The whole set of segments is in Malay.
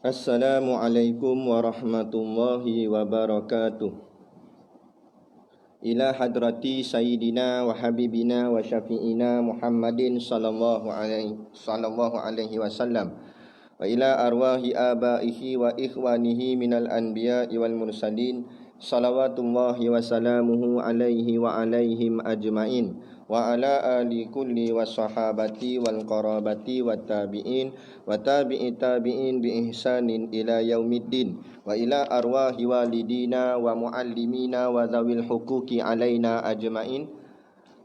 Assalamualaikum warahmatullahi wabarakatuh. Ila hadrati sayyidina wa habibina wa syafi'ina Muhammadin sallallahu alaihi wasallam wa ila arwahi abaihi wa ikhwanihi minal anbiya'i wal mursalin salawatullahi wa salamuhu alaihi wa alaihim ajma'in wa ala ali kulli wa sahabati wal qarabati wa tabi'in wa tabi'i tabi'in bi ihsanin ila yaumiddin wa ila arwahi walidina wa muallimina wa zawil huquqi alaina ajma'in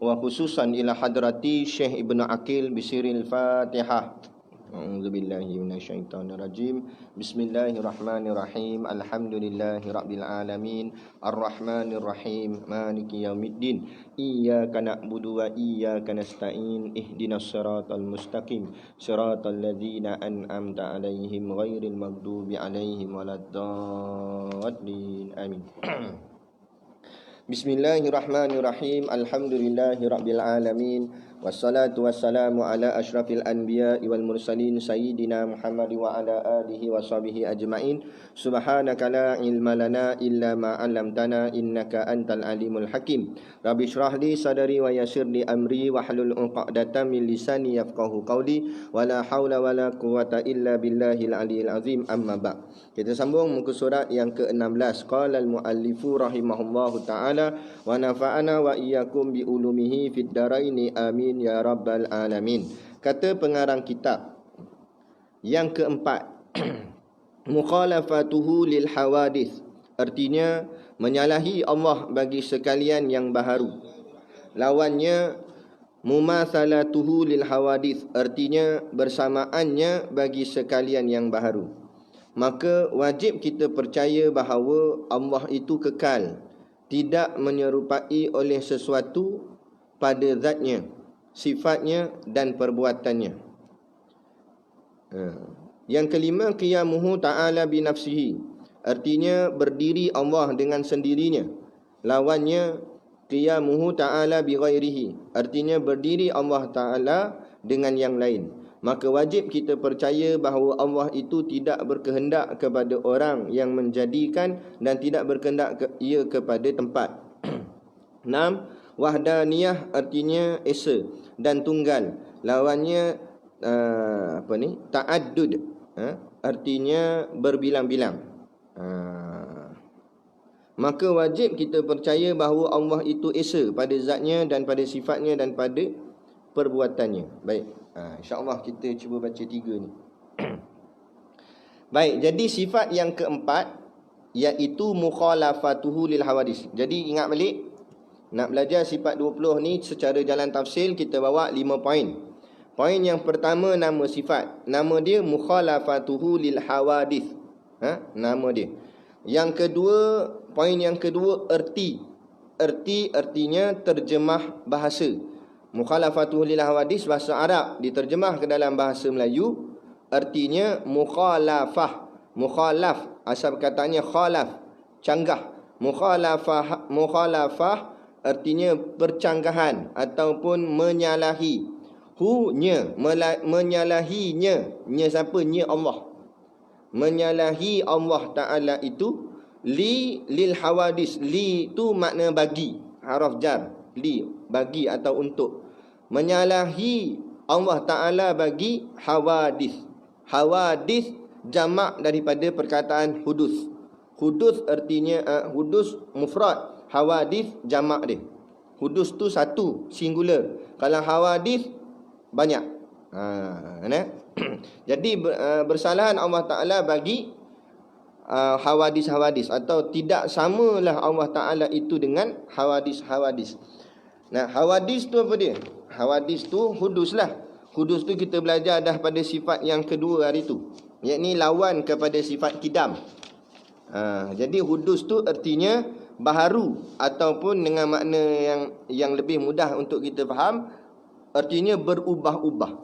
wa khususan ila hadrati Syekh Ibnu Aqil bisiril Fatihah. A'udzubillahi minasyaitonirrajim. Bismillahirrahmanirrahim. Alhamdulillahi rabbil alamin. Arrahmanirrahim. Maliki yaumiddin. Iyyaka na'budu wa iyyaka nasta'in. Ihdinas siratal mustaqim. Siratal ladzina an'amta 'alaihim ghairil maghdubi 'alaihim waladdallin. Amin. Bismillahirrahmanirrahim. Alhamdulillahi rabbil alamin. Wassalatu wassalamu ala asyrafil anbiya wal mursalin sayyidina Muhammad wa ala alihi wa sahbihi ajma'in. Subhanaka la ilma lana illa ma 'allamtana innaka antal alimul hakim. Rabbi shrah li sadri wa yassir li amri wa hlul 'uqdatam min lisani yafqahu qawli wa la haula wa la quwwata illa billahil aliyil azim. Amma ba'. Kita sambung muka surat yang ke-16. Qala al-muallifu rahimahullahu ta'ala wa nafa'ana wa iyyakum bi ulumihi fid daraini amin ya rabbal alamin. Kata pengarang kitab yang keempat, mukhalafatuhu lil hawadith, artinya menyalahi Allah bagi sekalian yang baharu. Lawannya mumatsalatuhu lil hawadith, artinya bersamaannya bagi sekalian yang baharu. Maka wajib kita percaya bahawa Allah itu kekal, tidak menyerupai oleh sesuatu pada zatnya, sifatnya dan perbuatannya. Yang kelima, qiyamuhu ta'ala binafsihi, artinya berdiri Allah dengan sendirinya. Lawannya qiyamuhu ta'ala bighairihi, artinya berdiri Allah Ta'ala dengan yang lain. Maka wajib kita percaya bahawa Allah itu tidak berkehendak kepada orang yang menjadikan dan tidak berkehendak ia kepada tempat. 6. Wahdaniyah, artinya esa dan tunggal. Lawannya ta'addud, artinya berbilang-bilang. Maka wajib kita percaya bahawa Allah itu esa pada zatnya dan pada sifatnya dan pada perbuatannya. Baik, insya-Allah kita cuba baca 3 ni. Baik, jadi sifat yang keempat iaitu mukhalafatuhu lil hawadis. Jadi ingat balik, nak belajar sifat 20 ni secara jalan tafsir kita bawa 5 poin. Poin yang pertama, nama sifat. Nama dia mukhalafatuhu lil hawadis. Nama dia. Yang kedua, poin yang kedua, erti. Erti artinya terjemah bahasa. Mukhalafatuhu lil hawadis bahasa Arab diterjemah ke dalam bahasa Melayu, artinya mukhalafah. Mukhalaf, asal katanya khalaf, canggah. Mukhalafah artinya percanggahan ataupun menyalahi. Hu-nya, menyalahinya. Nya siapa? Nya Allah. Menyalahi Allah Ta'ala itu. Lil hawadis. Li itu makna bagi, haraf jar. Li, bagi atau untuk. Menyalahi Allah Ta'ala bagi hawadis. Hawadis jamak daripada perkataan hudus. Hudus artinya hudus mufrad, hawadis jamak dia. Hudus tu satu, singular. Kalau hawadis banyak. Jadi bersalahan Allah Ta'ala bagi hawadis-hawadis, atau tidak samalah Allah Ta'ala itu dengan hawadis-hawadis. Nah, hawadis tu apa dia? Hawadis tu hudus lah. Hudus tu kita belajar dah pada sifat yang kedua hari tu, yakni lawan kepada sifat kidam. Jadi hudus tu artinya baharu, ataupun dengan makna yang lebih mudah untuk kita faham, artinya berubah-ubah.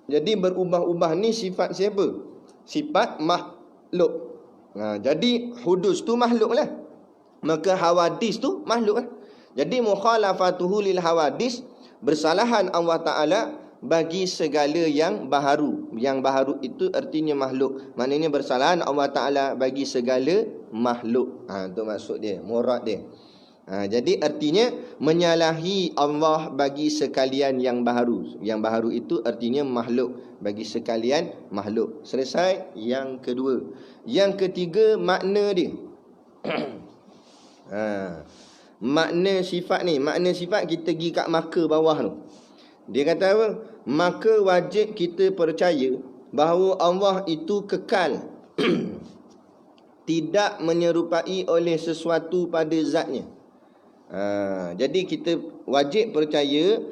Jadi berubah-ubah ni sifat siapa? Sifat makhluk. Jadi hudus tu makhluk lah, maka hawadis tu makhluk lah. Jadi mukhalafatuhu lil hawadis, bersalahan Allah Ta'ala bagi segala yang baharu. Yang baharu itu artinya makhluk. Maknanya bersalahan Allah Ta'ala bagi segala makhluk. Itu maksud dia, murad dia. Jadi artinya menyalahi Allah bagi sekalian yang baharu. Yang baharu itu artinya makhluk, bagi sekalian makhluk. Selesai yang kedua. Yang ketiga, makna dia. Makna sifat ni, makna sifat kita pergi kat marker bawah tu. Dia kata apa? Maka wajib kita percaya bahawa Allah itu kekal tidak menyerupai oleh sesuatu pada zatnya. Jadi kita wajib percaya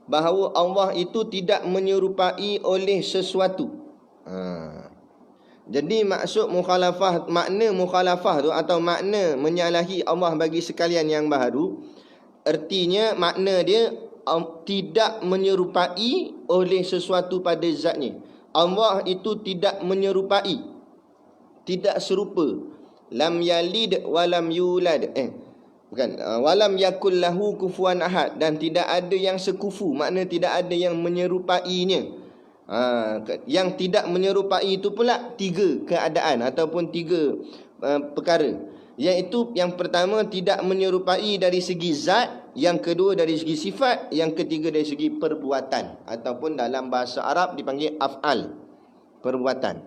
bahawa Allah itu tidak menyerupai oleh sesuatu. Jadi maksud mukhalafah, makna mukhalafah tu atau makna menyalahi Allah bagi sekalian yang baharu, artinya makna dia tidak menyerupai oleh sesuatu pada zatnya. Allah itu tidak menyerupai, tidak serupa. Lam yalid walam yulad. Bukan, walam yakul lahu kufuwan ahad, dan tidak ada yang sekufu, makna tidak ada yang menyerupainya. Yang tidak menyerupai itu pula tiga keadaan ataupun tiga perkara, iaitu yang pertama tidak menyerupai dari segi zat, yang kedua dari segi sifat, yang ketiga dari segi perbuatan, ataupun dalam bahasa Arab dipanggil af'al, perbuatan.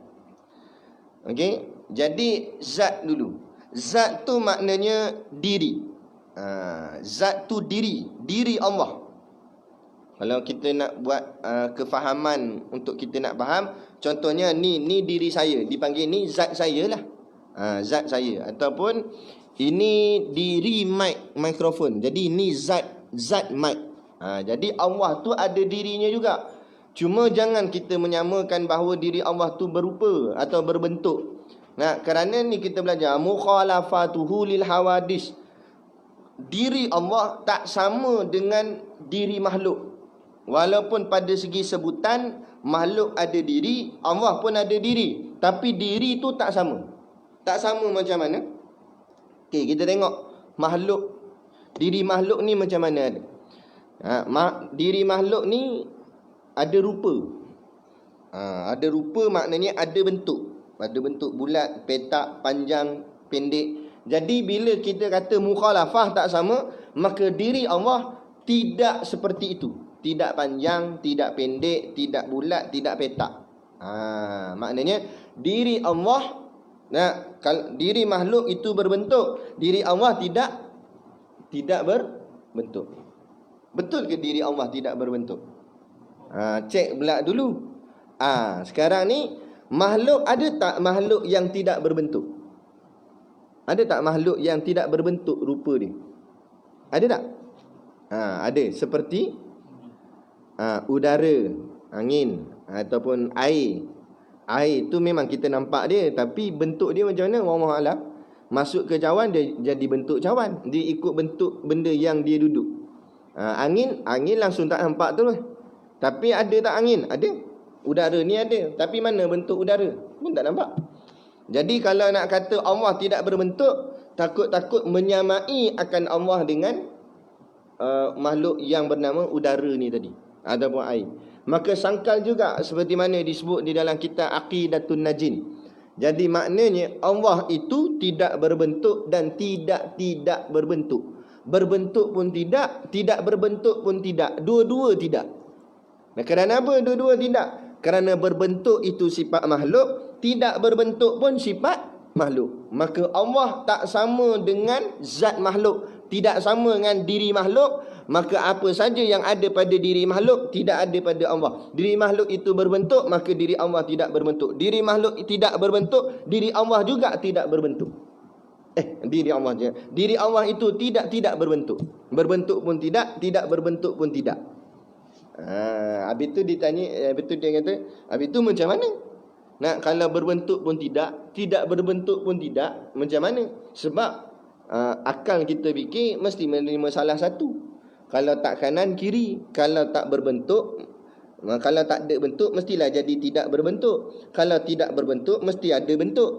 Okey, jadi zat dulu. Zat tu maknanya diri. Zat tu diri Allah. Kalau kita nak buat kefahaman untuk kita nak faham, contohnya ni diri saya, dipanggil ni zat saya lah. Zat saya, ataupun ini diri mikrofon. Jadi ni zat mic. Jadi Allah tu ada dirinya juga. Cuma jangan kita menyamakan bahawa diri Allah tu berupa atau berbentuk. Kerana ni kita belajar mukhalafatuhu lil hawadis. Diri Allah tak sama dengan diri makhluk. Walaupun pada segi sebutan makhluk ada diri, Allah pun ada diri, tapi diri tu tak sama. Tak sama macam mana? Okey, kita tengok makhluk. Diri makhluk ni macam mana ada? Diri makhluk ni ada rupa. Ada rupa maknanya ada bentuk. Ada bentuk bulat, petak, panjang, pendek. Jadi bila kita kata mukhalafah tak sama, maka diri Allah tidak seperti itu. Tidak panjang, tidak pendek, tidak bulat, tidak petak. Maknanya diri Allah, kalau diri makhluk itu berbentuk, diri Allah tidak berbentuk. Betul ke diri Allah tidak berbentuk? Cek belak dulu. Sekarang ni makhluk, ada tak makhluk yang tidak berbentuk? Ada tak makhluk yang tidak berbentuk rupa dia? Ada tak? Ada. Seperti udara, angin, ataupun air. Air tu memang kita nampak dia, tapi bentuk dia macam mana? Wallahu a'lam. Masuk ke cawan, dia jadi bentuk cawan. Dia ikut bentuk benda yang dia duduk. Angin langsung tak nampak tu. Tapi ada tak angin? Ada. Udara ni ada. Tapi mana bentuk udara? Pun tak nampak. Jadi kalau nak kata Allah tidak berbentuk, takut-takut menyamai akan Allah dengan makhluk yang bernama udara ni tadi, ataupun air. Maka sangkal juga seperti mana disebut di dalam kitab Aqidatun Najin. Jadi maknanya Allah itu tidak berbentuk dan tidak berbentuk. Berbentuk pun tidak berbentuk pun tidak. Dua-dua tidak. Kerana apa dua-dua tidak? Kerana berbentuk itu sifat makhluk, tidak berbentuk pun sifat makhluk. Maka Allah tak sama dengan zat makhluk, tidak sama dengan diri makhluk. Maka apa saja yang ada pada diri makhluk tidak ada pada Allah. Diri makhluk itu berbentuk, maka diri Allah tidak berbentuk. Diri makhluk tidak berbentuk, diri Allah juga tidak berbentuk. Diri Allah itu tidak berbentuk. Berbentuk pun tidak berbentuk pun tidak. Habis tu ditanya, habis tu dia kata, habis tu macam mana? Kalau berbentuk pun tidak berbentuk pun tidak, macam mana? Sebab akal kita fikir mesti menerima salah satu. Kalau tak kanan kiri, kalau tak berbentuk, kalau tak ada bentuk mestilah jadi tidak berbentuk. Kalau tidak berbentuk mesti ada bentuk.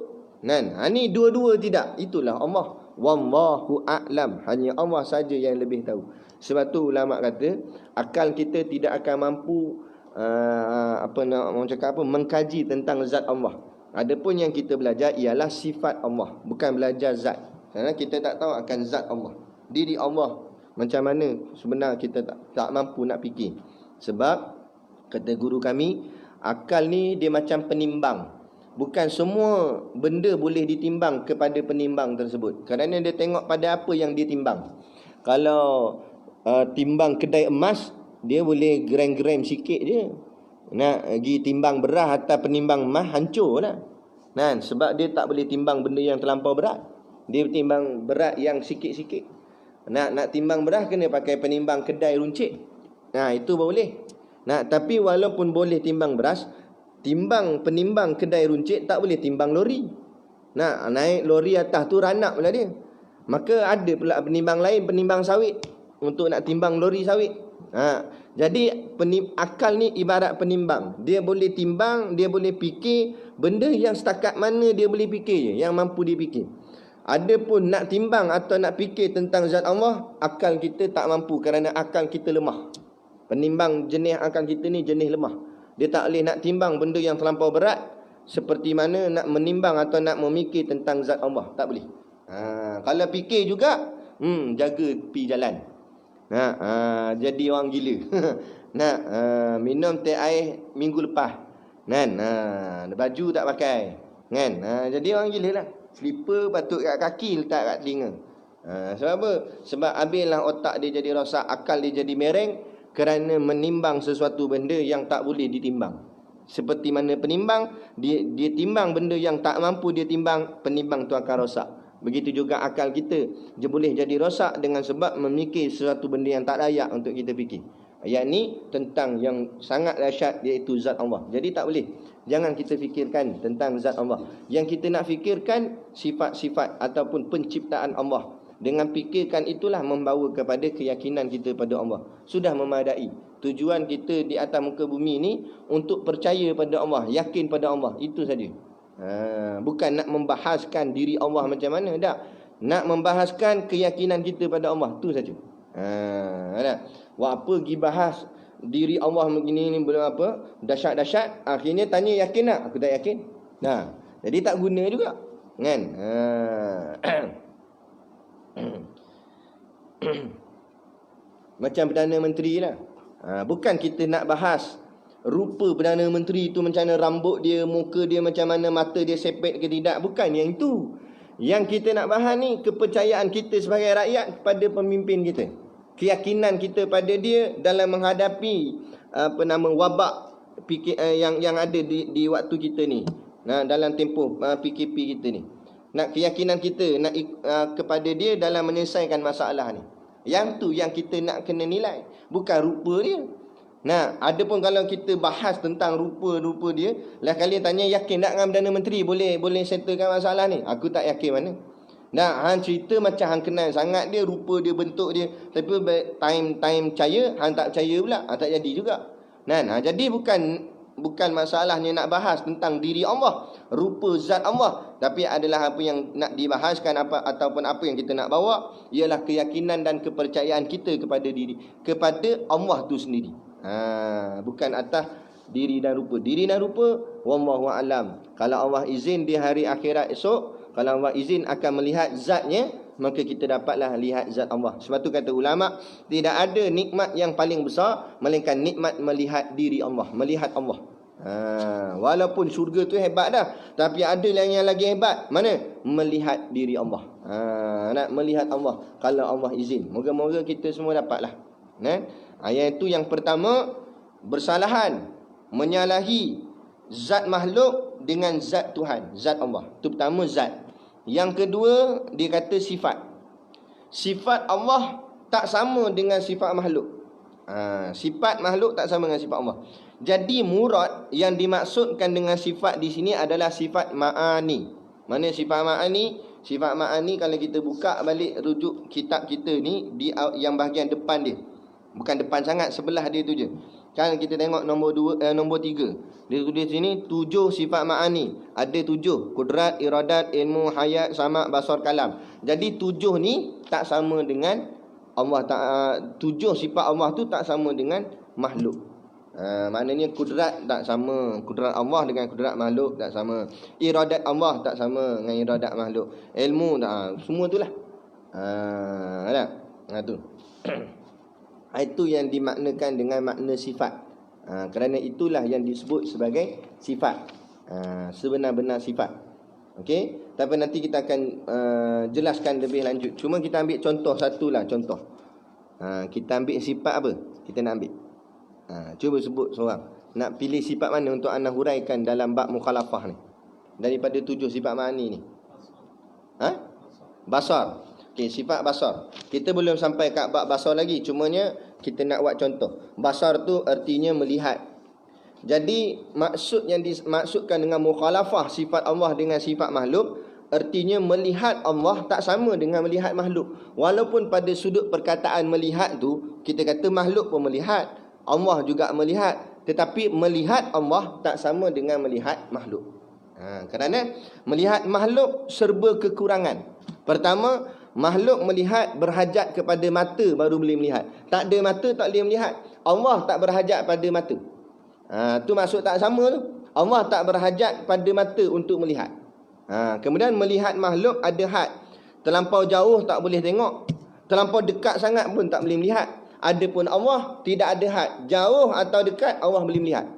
Ni dua-dua tidak. Itulah Allah. Wallahu a'lam. Hanya Allah saja yang lebih tahu. Sebab tu ulama kata akal kita tidak akan mampu orang cakap mengkaji tentang zat Allah. Adapun yang kita belajar ialah sifat Allah, bukan belajar zat. Kerana kita tak tahu akan zat Allah. Diri Allah macam mana sebenarnya kita tak mampu nak fikir. Sebab kata guru kami, akal ni dia macam penimbang. Bukan semua benda boleh ditimbang kepada penimbang tersebut. Kerana dia tengok pada apa yang dia timbang. Kalau timbang kedai emas, dia boleh gram-gram sikit je. Nak pergi timbang beras atas penimbang emas, hancur lah. Nah, sebab dia tak boleh timbang benda yang terlampau berat. Dia timbang berat yang sikit-sikit. Nak timbang beras kena pakai penimbang kedai runcit. Nah, itu boleh. Nah, tapi walaupun boleh timbang beras, penimbang kedai runcit tak boleh timbang lori. Nah, naik lori atas tu ranak pula dia. Maka ada pula penimbang lain, penimbang sawit, untuk nak timbang lori sawit. Jadi akal ni ibarat penimbang. Dia boleh timbang, dia boleh fikir benda yang setakat mana dia boleh fikir je, yang mampu dia fikir. Adapun nak timbang atau nak fikir tentang zat Allah, akal kita tak mampu kerana akal kita lemah. Penimbang jenis akal kita ni jenis lemah. Dia tak boleh nak timbang benda yang terlampau berat seperti mana nak menimbang atau nak memikir tentang zat Allah. Tak boleh. Kalau fikir juga, jaga pi jalan. Jadi orang gila. Minum teh air minggu lepas. Kan? Baju tak pakai. Kan? Jadi orang gila lah. Slipper patut kat kaki, letak kat telinga. Sebab apa? Sebab habislah otak dia jadi rosak, akal dia jadi mereng kerana menimbang sesuatu benda yang tak boleh ditimbang. Seperti mana penimbang, dia timbang benda yang tak mampu dia timbang, penimbang tu akan rosak. Begitu juga akal kita dia boleh jadi rosak dengan sebab memikir sesuatu benda yang tak layak untuk kita fikir. Ayat ni tentang yang sangat dahsyat, iaitu zat Allah. Jadi tak boleh, jangan kita fikirkan tentang zat Allah. Yang kita nak fikirkan sifat-sifat ataupun penciptaan Allah. Dengan fikirkan itulah membawa kepada keyakinan kita pada Allah. Sudah memadai. Tujuan kita di atas muka bumi ni untuk percaya pada Allah, yakin pada Allah. Itu saja. Bukan nak membahaskan diri Allah macam mana, tak. Nak membahaskan keyakinan kita pada Allah. Itu saja. Buat apa pergi bahas diri Allah begini ni, belum apa, dahsyat-dahsyat, akhirnya tanya yakin tak? Aku tak yakin. Jadi tak guna juga. Kan? Macam Perdana Menteri lah. Bukan kita nak bahas rupa Perdana Menteri tu macam mana, rambut dia, muka dia macam mana, mata dia sepet ke tidak. Bukan yang itu. Yang kita nak bahas ni kepercayaan kita sebagai rakyat kepada pemimpin kita. Keyakinan kita pada dia dalam menghadapi wabak yang ada di waktu kita ni. Dalam tempoh PKP kita ni. Nak keyakinan kita nak kepada dia dalam menyelesaikan masalah ni. Yang tu yang kita nak kena nilai, bukan rupa dia. Adapun kalau kita bahas tentang rupa dia, lah kalian tanya yakin tak dengan Perdana Menteri boleh settlekan masalah ni? Aku tak yakin mana. Hang cerita macam hang kenal sangat dia, rupa dia, bentuk dia, tapi time percaya, hang tak percaya pula, tak jadi juga. Jadi bukan masalahnya nak bahas tentang diri Allah, rupa zat Allah, tapi adalah apa yang nak dibahaskan ataupun apa yang kita nak bawa ialah keyakinan dan kepercayaan kita kepada Allah tu sendiri. Bukan atas diri dan rupa. Diri dan rupa wallahu alam. Kalau Allah izin di hari akhirat esok, kalau Allah izin akan melihat zatnya, maka kita dapatlah lihat zat Allah. Sebab tu kata ulama, tidak ada nikmat yang paling besar melainkan nikmat melihat diri Allah, melihat Allah. Walaupun syurga tu hebat dah, tapi ada yang lagi hebat. Mana? Melihat diri Allah. Nak melihat Allah kalau Allah izin. Moga-moga kita semua dapatlah. Ayat itu yang pertama, bersalahan, menyalahi zat makhluk dengan zat Tuhan, zat Allah. Itu pertama, zat. Yang kedua, dia kata sifat. Sifat Allah tak sama dengan sifat makhluk. Sifat makhluk tak sama dengan sifat Allah. Jadi murad yang dimaksudkan dengan sifat di sini adalah sifat ma'ani. Mana sifat ma'ani? Sifat ma'ani kalau kita buka balik rujuk kitab kita ni, di yang bahagian depan dia. Bukan depan sangat, sebelah dia tu je. Kan kita tengok nombor 3. Dia tulis sini 7 sifat ma'ani. Ada 7. Kudrat, iradat, ilmu, hayat, sama', basar, kalam. Jadi 7 ni tak sama dengan Allah. 7 sifat Allah tu tak sama dengan makhluk. Maknanya kudrat tak sama. Kudrat Allah dengan kudrat makhluk tak sama. Iradat Allah tak sama dengan iradat makhluk. Ilmu tak, semua itulah. Tak? Tu. Itu yang dimaknakan dengan makna sifat. Kerana itulah yang disebut sebagai sifat. Sebenar-benar sifat. Okey, tapi nanti kita akan jelaskan lebih lanjut. Cuma kita ambil contoh satulah contoh. Kita ambil sifat apa? Kita nak ambil. Cuba sebut seorang. Nak pilih sifat mana untuk anda huraikan dalam bab mukhalafah ni? Daripada 7 sifat ma'ani ni. Basar. Okey, sifat basar. Kita belum sampai kat bab basar lagi. Cumanya kita nak buat contoh. Basar tu artinya melihat. Jadi maksud yang dimaksudkan dengan mukhalafah sifat Allah dengan sifat makhluk, artinya melihat Allah tak sama dengan melihat makhluk. Walaupun pada sudut perkataan melihat tu kita kata makhluk pun melihat, Allah juga melihat, tetapi melihat Allah tak sama dengan melihat makhluk. Kerana melihat makhluk serba kekurangan. Pertama, makhluk melihat berhajat kepada mata baru boleh melihat. Tak ada mata tak boleh melihat. Allah tak berhajat pada mata. Tu maksud tak sama tu. Allah tak berhajat pada mata untuk melihat. Kemudian melihat makhluk ada had. Terlampau jauh tak boleh tengok, terlampau dekat sangat pun tak boleh melihat. Adapun Allah tidak ada had. Jauh atau dekat Allah boleh melihat.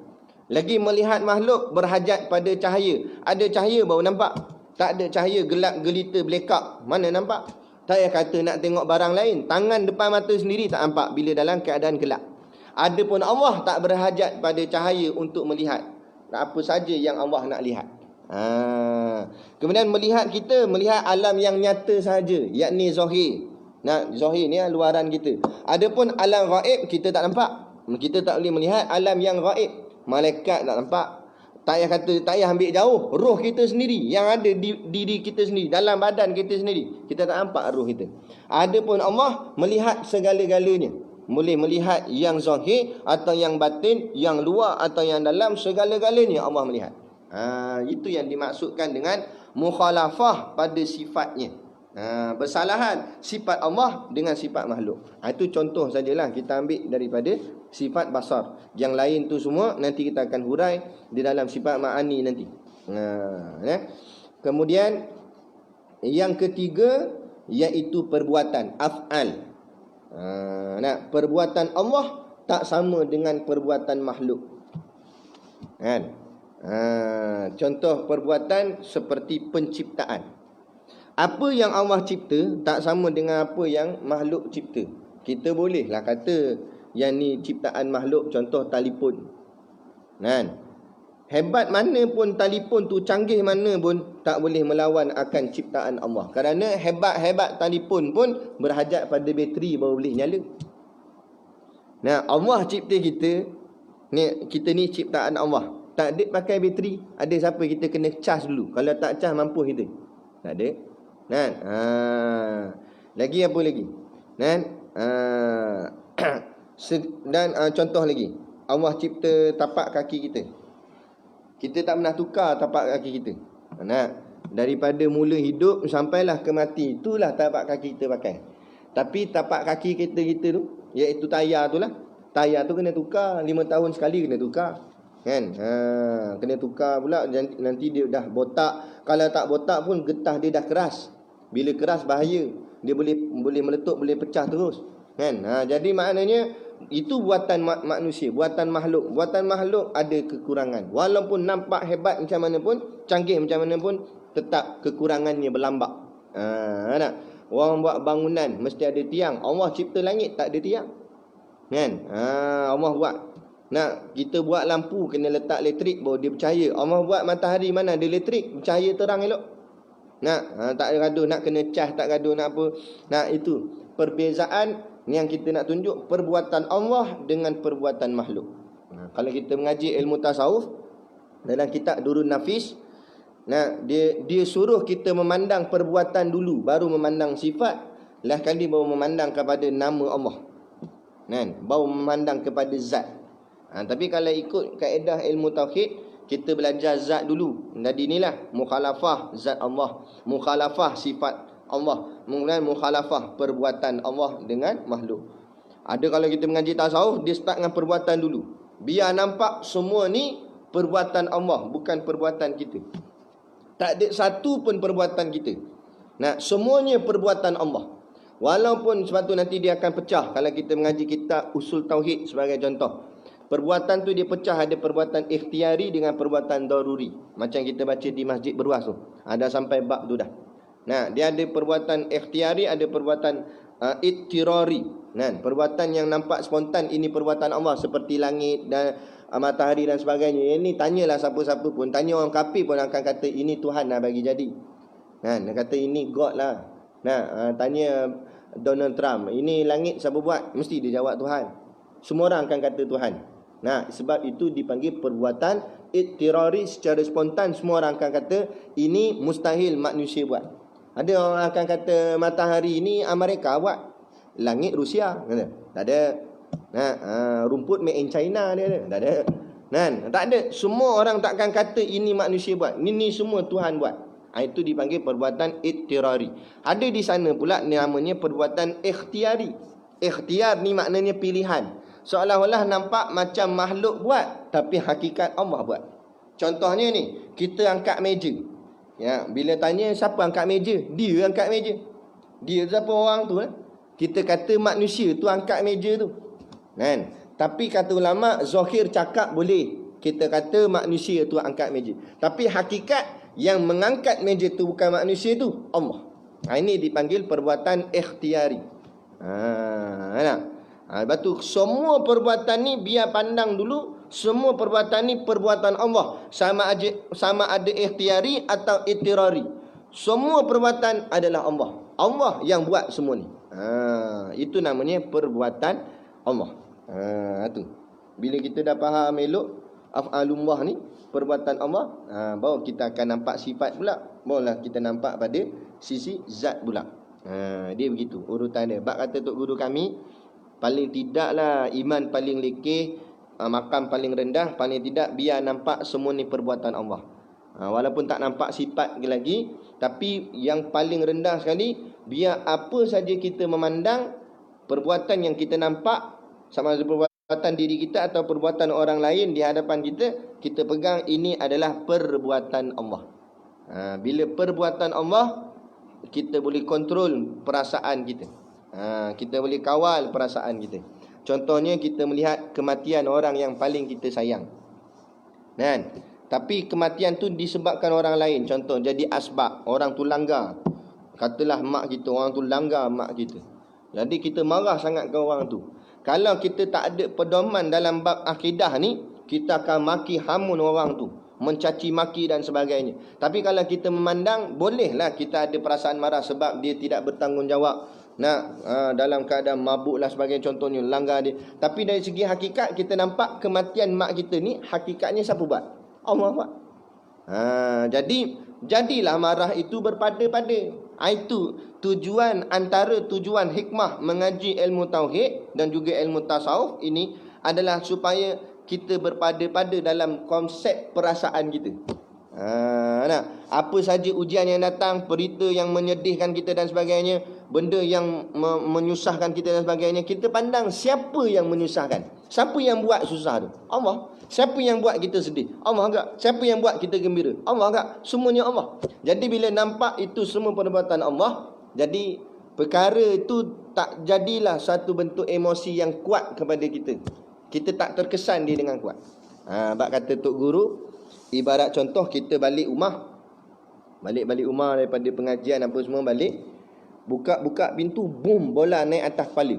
Lagi melihat makhluk berhajat pada cahaya. Ada cahaya baru nampak. Tak ada cahaya, gelap gelita blackout, mana nampak? Tak payah kata nak tengok barang lain, tangan depan mata sendiri tak nampak bila dalam keadaan gelap. Adapun Allah tak berhajat pada cahaya untuk melihat apa saja yang Allah nak lihat. Kemudian melihat kita, melihat alam yang nyata sahaja, yakni zahir. Zahir ni luaran kita. Adapun alam ghaib kita tak nampak. Kita tak boleh melihat alam yang ghaib. Malaikat tak nampak. Tak payah kata, tak payah ambil jauh. Roh kita sendiri yang ada di diri kita sendiri, dalam badan kita sendiri, kita tak nampak roh kita. Adapun Allah melihat segala-galanya. Boleh melihat yang zahir atau yang batin, yang luar atau yang dalam, segala-galanya Allah melihat. Itu yang dimaksudkan dengan mukhalafah pada sifatnya. Bersalahan sifat Allah dengan sifat makhluk. Itu contoh sajalah kita ambil daripada sifat basar. Yang lain tu semua nanti kita akan hurai di dalam sifat ma'ani nanti. Kemudian yang ketiga iaitu perbuatan af'al. Perbuatan Allah tak sama dengan perbuatan makhluk. Kan? Contoh perbuatan seperti penciptaan. Apa yang Allah cipta tak sama dengan apa yang makhluk cipta. Kita bolehlah kata yang ni ciptaan makhluk, contoh telefon. Kan? Hebat mana pun telefon tu, canggih mana pun, tak boleh melawan akan ciptaan Allah. Kerana hebat-hebat telefon pun berhajat pada bateri baru boleh nyala. Allah cipta kita ni, kita ni ciptaan Allah. Tak ada pakai bateri. Ada siapa kita kena cas dulu. Kalau tak cas mampu kita? Tak ada. Lagi apa lagi? Dan contoh lagi, Allah cipta tapak kaki kita. Kita tak pernah tukar tapak kaki kita. Daripada mula hidup sampailah ke mati, itulah tapak kaki kita pakai. Tapi tapak kaki kita tu, iaitu tayar tu lah. Tayar tu kena tukar 5 tahun sekali, kena tukar. Kan? Kena tukar pula. Nanti dia dah botak. Kalau tak botak pun getah dia dah keras. Bila keras bahaya, dia boleh meletup, boleh pecah terus. Kan? Jadi maknanya itu buatan manusia, buatan makhluk. Buatan makhluk ada kekurangan. Walaupun nampak hebat macam mana pun, canggih macam mana pun, tetap kekurangannya berlambak. Orang buat bangunan mesti ada tiang. Allah cipta langit tak ada tiang. Kan? Allah buat. Kita buat lampu kena letak elektrik baru dia bercahaya. Allah buat matahari mana ada elektrik, bercahaya terang elok. Tak gaduh nak kena cas, tak gaduh nak apa. Itu perbezaan yang kita nak tunjuk perbuatan Allah dengan perbuatan makhluk. Kalau kita mengaji ilmu tasawuf dalam kitab Durun Nafis, dia suruh kita memandang perbuatan dulu, baru memandang sifat, last kali baru memandang kepada nama Allah. Baru memandang kepada zat. Tapi kalau ikut kaedah ilmu tauhid, kita belajar zat dulu. Jadi inilah mukhalafah zat Allah, mukhalafah sifat Allah, kemudian mukhalafah perbuatan Allah dengan makhluk. Ada kalau kita mengaji tasawuf, dia start dengan perbuatan dulu. Biar nampak semua ni perbuatan Allah, bukan perbuatan kita. Tak ada satu pun perbuatan kita. Nah, semuanya perbuatan Allah. Walaupun sebab tu nanti dia akan pecah kalau kita mengaji kitab Usul Tauhid sebagai contoh. Perbuatan tu dia pecah, ada perbuatan ikhtiari dengan perbuatan daruri. Macam kita baca di Masjid Beruas tu. Ada sampai bab tu dah. Nah, dia ada perbuatan ikhtiari, ada perbuatan ittirari. Nah, perbuatan yang nampak spontan ini perbuatan Allah seperti langit dan matahari dan sebagainya. Ini tanyalah siapa-siapa pun, tanya orang kafir pun akan kata ini Tuhan dah bagi jadi. Nah, dia kata ini God lah. Nah, tanya Donald Trump, ini langit siapa buat? Mesti dia jawab Tuhan. Semua orang akan kata Tuhan. Nah, sebab itu dipanggil perbuatan ittirari, secara spontan semua orang akan kata ini mustahil manusia buat. Ada orang akan kata matahari ini Amerika buat, langit Rusia, kata. Tak ada. Nah, rumput made in China dia ada. Tak ada. Nah, tak ada. Semua orang takkan kata ini manusia buat. Ini semua Tuhan buat. Itu dipanggil perbuatan ittirari. Ada di sana pula namanya perbuatan ikhtiari. Ikhtiar ni maknanya pilihan. Seolah-olah nampak macam makhluk buat, tapi hakikat Allah buat. Contohnya ni, kita angkat meja. Ya, bila tanya siapa angkat meja? Dia angkat meja. Dia siapa orang tu? Kita kata manusia tu angkat meja tu. Kan? Tapi kata ulama, zahir cakap boleh. Kita kata manusia tu angkat meja. Tapi hakikat yang mengangkat meja tu bukan manusia tu, Allah. Ini dipanggil perbuatan ikhtiari. Lepas tu semua perbuatan ni biar pandang dulu. Semua perbuatan ni perbuatan Allah. Sama ada ikhtiari atau ittirari. Semua perbuatan adalah Allah. Allah yang buat semua ni. Itu namanya perbuatan Allah. Tu. Bila kita dah faham elok af'alullah ni, perbuatan Allah, baru kita akan nampak sifat pula. Barulah kita nampak pada sisi zat pula. Dia begitu urutan dia. Bab kata tok guru kami, paling tidaklah iman paling lekeh, makam paling rendah, paling tidak biar nampak semua ni perbuatan Allah. Walaupun tak nampak sifat lagi, tapi yang paling rendah sekali, biar apa saja kita memandang, perbuatan yang kita nampak, sama ada perbuatan diri kita atau perbuatan orang lain di hadapan kita, kita pegang ini adalah perbuatan Allah. Bila perbuatan Allah, kita boleh kontrol perasaan kita. Kita boleh kawal perasaan kita. Contohnya kita melihat kematian orang yang paling kita sayang. Kan? Tapi kematian tu disebabkan orang lain. Contoh jadi asbab, orang tu langgar. Katalah mak kita, orang tu langgar mak kita. Jadi kita marah sangat ke orang tu. Kalau kita tak ada pedoman dalam bab akidah ni, kita akan maki hamun orang tu, mencaci maki dan sebagainya. Tapi kalau kita memandang, bolehlah kita ada perasaan marah sebab dia tidak bertanggungjawab. Dalam keadaan mabuk lah sebagai contohnya, langgar dia. Tapi dari segi hakikat, kita nampak kematian mak kita ni, hakikatnya siapa buat? Allah buat. Jadilah marah itu berpada-pada. Itu tujuan, antara tujuan hikmah mengaji ilmu tauhid dan juga ilmu tasawuf ini adalah supaya kita berpada-pada dalam konsep perasaan kita. Apa saja ujian yang datang, berita yang menyedihkan kita dan sebagainya, benda yang menyusahkan kita dan sebagainya, kita pandang siapa yang menyusahkan, siapa yang buat susah tu? Allah. Siapa yang buat kita sedih? Allah agak. Siapa yang buat kita gembira? Allah agak. Semuanya Allah. Jadi bila nampak itu semua perbuatan Allah, jadi perkara itu tak jadilah satu bentuk emosi yang kuat kepada kita. Kita tak terkesan dia dengan kuat. Bab kata tok guru, ibarat contoh kita balik rumah, balik rumah daripada pengajian apa semua balik, buka pintu, boom, bola naik atas kepala,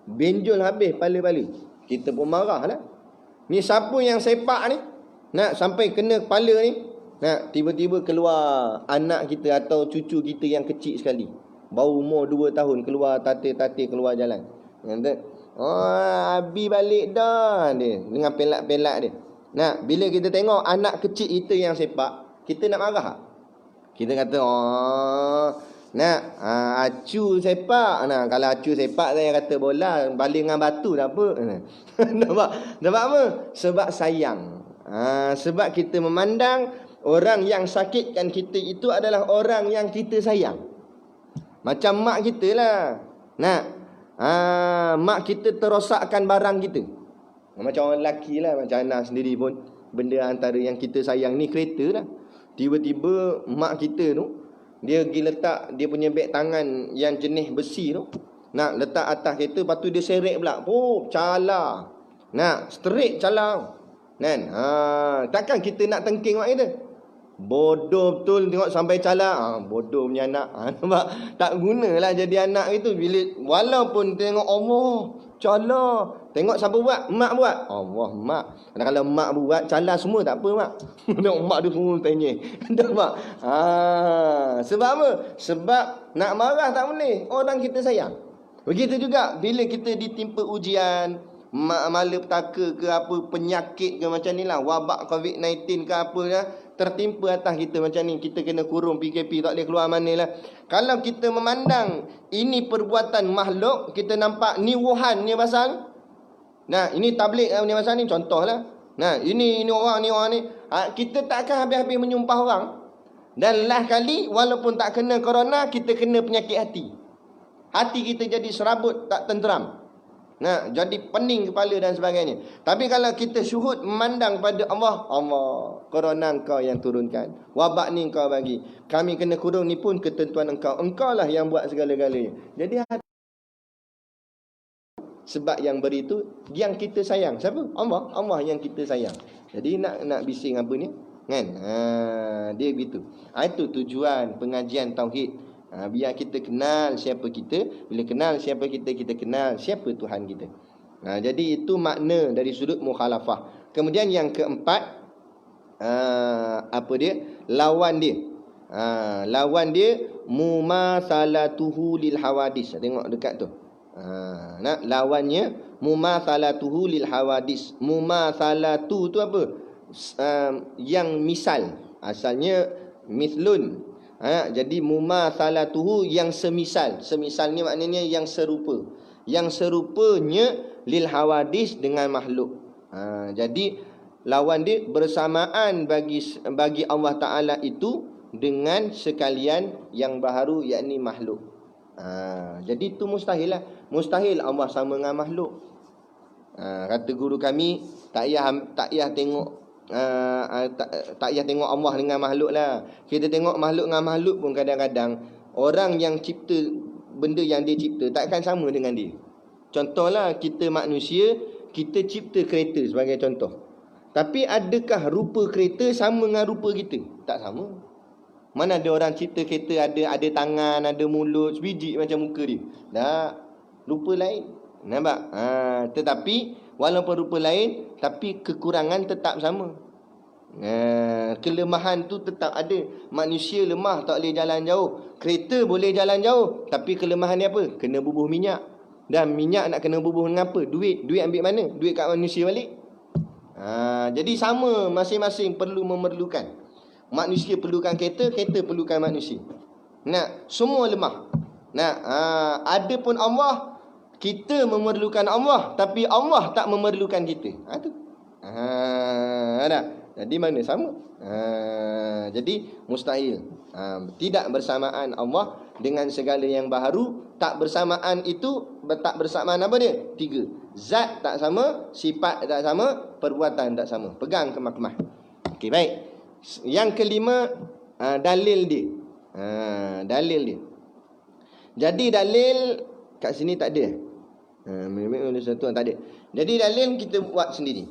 benjol habis kepala. Kita pun marah lah. Ni siapa yang sepak ni? Sampai kena kepala ni. Tiba-tiba keluar anak kita atau cucu kita yang kecil sekali, baru umur 2 tahun, keluar tate-tate keluar jalan. Kata, Abi balik dah dia, dengan pelak-pelak dia. Bila kita tengok anak kecil itu yang sepak, kita nak marah tak? Kita kata, acu sepak. Kalau acu sepak, saya kata bola, balik dengan batu tak apa. Nampak apa? Sebab sayang. Sebab kita memandang orang yang sakitkan kita itu adalah orang yang kita sayang. Macam mak kita lah. Mak kita terosakkan barang kita. Macam orang lelaki lah, macam anak sendiri pun. Benda antara yang kita sayang ni kereta lah. Tiba-tiba mak kita tu, dia pergi letak dia punya beg tangan yang jenis besi tu, nak letak atas kereta, lepas tu dia seret pula. Oh, cala. Nak straight cala. Kan? Takkan kita nak tengking mak kita? Bodoh betul tengok sampai cala. Bodoh punya anak. Nampak? Tak gunalah jadi anak itu. Bila walaupun tengok Allah cala, tengok siapa buat? Mak buat. Allah, mak. Kalau mak buat cala semua tak apa mak. Tengok mak dia semua tanya. Nampak? Sebab apa? Sebab nak marah tak boleh. Orang kita sayang. Begitu juga bila kita ditimpa ujian, malapetaka ke apa, penyakit ke macam ni lah, wabak COVID-19 ke apa ya, tertimpa atas kita macam ni, kita kena kurung PKP, tak boleh keluar mana lah. Kalau kita memandang ini perbuatan makhluk, kita nampak ni Wuhan ni pasal, nah ini tabligh ni pasal ni, contoh lah. Nah ini orang ni, kita tak akan habis-habis menyumpah orang. Dan last kali, walaupun tak kena corona, kita kena penyakit hati. Hati kita jadi serabut, tak tenteram. Nah, jadi pening kepala dan sebagainya. Tapi kalau kita syuhud memandang pada Allah, Allah, corona engkau yang turunkan, wabak ni engkau bagi, kami kena kurung ni pun ketentuan engkau. Engkau lah yang buat segala-galanya. Jadi sebab yang beri tu yang kita sayang. Siapa? Allah. Allah yang kita sayang. Jadi nak bising apa ni? Kan? Dia begitu. Itu tujuan pengajian tauhid. Biar kita kenal siapa kita. Bila kenal siapa kita, kita kenal siapa Tuhan kita. Jadi itu makna dari sudut mukhalafah. Kemudian yang keempat, apa dia? Lawan dia. Lawan dia mumatsalatuhu lil hawadis. Tengok dekat tu. Lawannya mumatsalatuhu lil hawadis. Mumatsalatu tu apa? Yang misal. Asalnya mithlun. Jadi mumatsalatuhu yang semisal. Semisal ni maknanya yang serupa. Yang serupanya lil hawadis dengan makhluk. Jadi lawan dia bersamaan bagi Allah Ta'ala itu dengan sekalian yang baharu, yakni makhluk. Jadi itu mustahil lah. Mustahil Allah sama dengan makhluk. Kata guru kami, tak payah tengok tak payah tengok Allah dengan makhluk lah. Kita tengok makhluk dengan makhluk pun kadang-kadang orang yang cipta benda yang dia cipta takkan sama dengan dia. Contohlah kita manusia, kita cipta kereta sebagai contoh. Tapi adakah rupa kereta sama dengan rupa kita? Tak sama. Mana ada orang cipta kereta ada tangan, ada mulut, sebiji macam muka dia. Tak, rupa lain. Nampak? Tetapi walaupun rupa lain, tapi kekurangan tetap sama. Kelemahan tu tetap ada. Manusia lemah, tak boleh jalan jauh. Kereta boleh jalan jauh, tapi kelemahan dia apa? Kena bubuh minyak. Dan minyak nak kena bubuh dengan apa? Duit. Duit ambil mana? Duit kat manusia balik. Jadi sama, masing-masing memerlukan. Manusia perlukan kereta, kereta perlukan manusia. Semua lemah. Ada pun Allah, kita memerlukan Allah, tapi Allah tak memerlukan kita. Tu. Jadi mana sama? Jadi mustahil. Tidak bersamaan Allah dengan segala yang baharu. Tak bersamaan itu, tak bersamaan apa dia? 3. Zat tak sama, sifat tak sama, perbuatan tak sama. Pegang kemah-kemah. Okey, baik. Yang kelima, dalil dia. Dalil dia. Jadi dalil kat sini tak ada. Satu tak ada. Jadi dalil kita buat sendiri.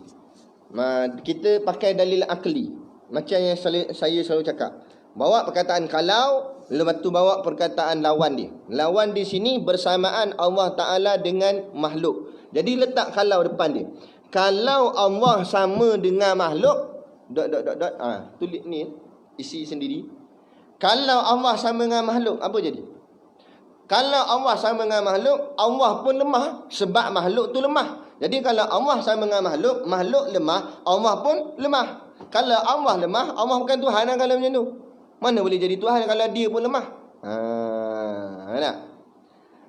Kita pakai dalil akli. Macam yang saya selalu cakap. Bawa perkataan kalau, lepas tu bawa perkataan lawan dia. Lawan di sini bersamaan Allah Ta'ala dengan makhluk. Jadi letak kalau depan dia. Kalau Allah sama dengan makhluk, tulis ni, isi sendiri. Kalau Allah sama dengan makhluk, apa jadi? Kalau Allah sama dengan makhluk, Allah pun lemah sebab makhluk tu lemah. Jadi kalau Allah sama dengan makhluk, makhluk lemah, Allah pun lemah. Kalau Allah lemah, Allah bukan Tuhan lah kalau macam tu. Mana boleh jadi Tuhan kalau dia pun lemah? Nak?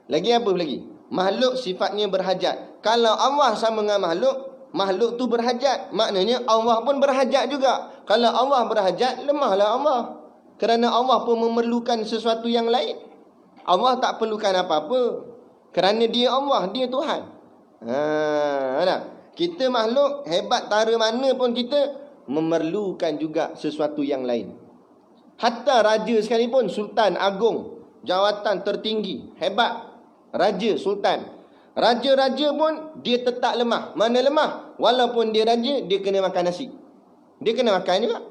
Lagi apa lagi? Makhluk sifatnya berhajat. Kalau Allah sama dengan makhluk, makhluk tu berhajat. Maknanya Allah pun berhajat juga. Kalau Allah berhajat, lemahlah Allah. Kerana Allah pun memerlukan sesuatu yang lain. Allah tak perlukan apa-apa. Kerana dia Allah, dia Tuhan. Kita makhluk hebat tara mana pun kita memerlukan juga sesuatu yang lain. Hatta raja sekalipun, sultan agung, jawatan tertinggi, hebat, raja, sultan. Raja-raja pun dia tetap lemah. Mana lemah? Walaupun dia raja, dia kena makan nasi. Dia kena makan juga.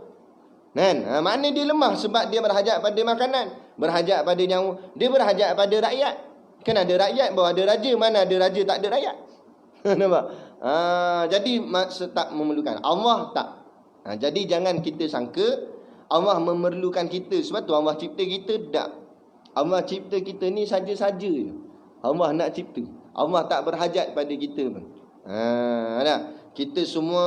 Kan? Makna dia lemah sebab dia berhajat pada makanan, berhajat pada nyawa, dia berhajat pada rakyat. Kan ada rakyat baru ada raja, mana ada raja tak ada rakyat. Nampak? Jadi tak memerlukan. Allah tak. Jadi jangan kita sangka Allah memerlukan kita. Sebab tu Allah cipta kita tak. Allah cipta kita ni saja-saja je. Allah nak cipta. Allah tak berhajat pada kita pun. Kita semua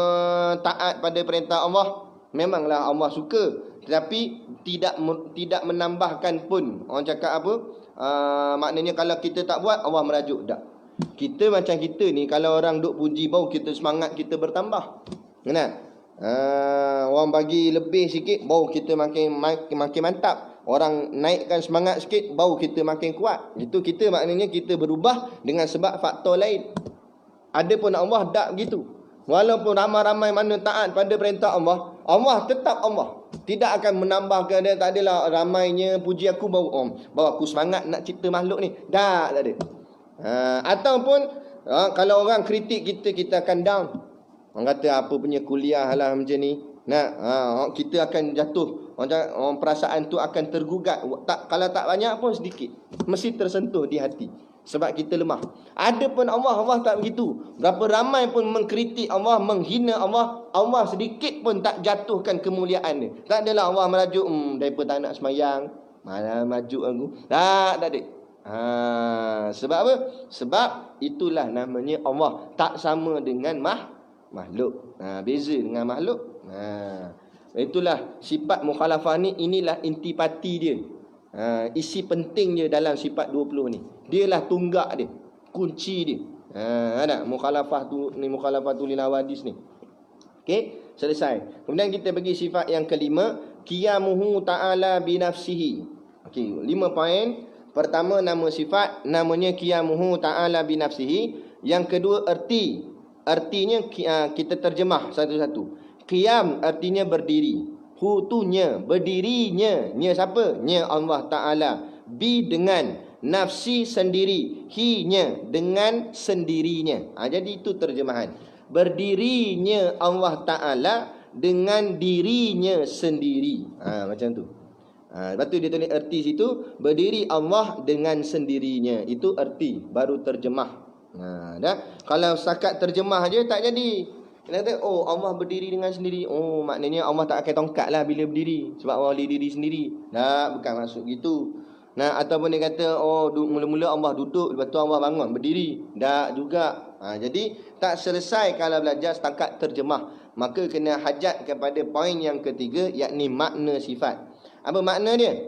taat pada perintah Allah. Memanglah Allah suka, tetapi tidak menambahkan pun. Orang cakap apa? Maknanya kalau kita tak buat, Allah merajuk. Tak. Kita macam kita ni, kalau orang duk puji bau, kita semangat kita bertambah. Kan? Orang bagi lebih sikit, bau kita makin mantap. Orang naikkan semangat sikit, bau kita makin kuat. Itu kita maknanya kita berubah dengan sebab faktor lain. Adapun Allah tak begitu. Walaupun ramai-ramai mana taat pada perintah Allah, Allah tetap Allah. Tidak akan menambahkan dia. Tak adalah ramainya puji aku bawa aku semangat nak cipta makhluk ni. Tak ada. Ataupun kalau orang kritik kita, kita akan down. Orang kata apa punya kuliah lah macam ni. Kita akan jatuh. Orang perasaan tu akan tergugat. Kalau tak banyak pun sedikit. Mesti tersentuh di hati. Sebab kita lemah. Adapun Allah tak begitu. Berapa ramai pun mengkritik Allah, menghina Allah, Allah sedikit pun tak jatuhkan kemuliaan dia. Tak adalah Allah merajuk, daripada tak nak semayang, mana maju aku. Tak ada. Sebab apa? Sebab itulah namanya Allah. Tak sama dengan makhluk. Beza dengan makhluk. Itulah sifat mukhalafah ni. Inilah intipati dia. Isi penting dia dalam sifat 20 ni. Dialah tunggak dia, kunci dia. Ada mukhalafah tu ni, mukhalafatul lawadis ni. Okey, selesai. Kemudian kita pergi sifat yang kelima, qiyamuhu ta'ala binafsihi. Okey, 5 poin. Pertama, nama sifat namanya qiyamuhu ta'ala binafsihi. Yang kedua, artinya kita terjemah satu-satu. Qiyam artinya berdiri. Hutunya, berdirinya. Nya siapa? Nya Allah Ta'ala. Bi dengan nafsi sendiri. Hi-nya dengan sendirinya. Jadi itu terjemahan. Berdirinya Allah Ta'ala dengan dirinya sendiri. Macam tu. Lepas tu dia tulis erti situ. Berdiri Allah dengan sendirinya. Itu erti. Baru terjemah. Kalau setakat terjemah je tak jadi. Dia kata, Allah berdiri dengan sendiri. Maknanya Allah tak pakai tongkat lah bila berdiri. Sebab Allah boleh diri sendiri. Bukan maksud gitu. Ataupun dia kata, mula-mula Allah duduk, lepas tu Allah bangun, berdiri. Tak juga. Jadi, tak selesai kalau belajar setakat terjemah. Maka kena hajat kepada poin yang ketiga, yakni makna sifat. Apa makna dia?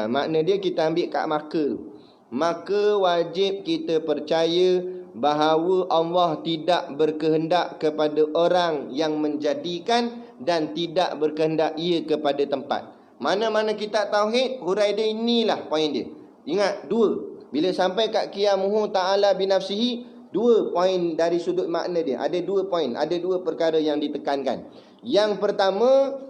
Makna dia kita ambil kat maka tu. Maka wajib kita percaya bahawa Allah tidak berkehendak kepada orang yang menjadikan dan tidak berkehendak ia kepada tempat. Mana-mana kita tauhid, hurai dia inilah poin dia. Ingat, 2. Bila sampai kat qiyamuhu ta'ala binafsihi, 2 poin dari sudut makna dia. Ada 2 poin, ada 2 perkara yang ditekankan. Yang pertama,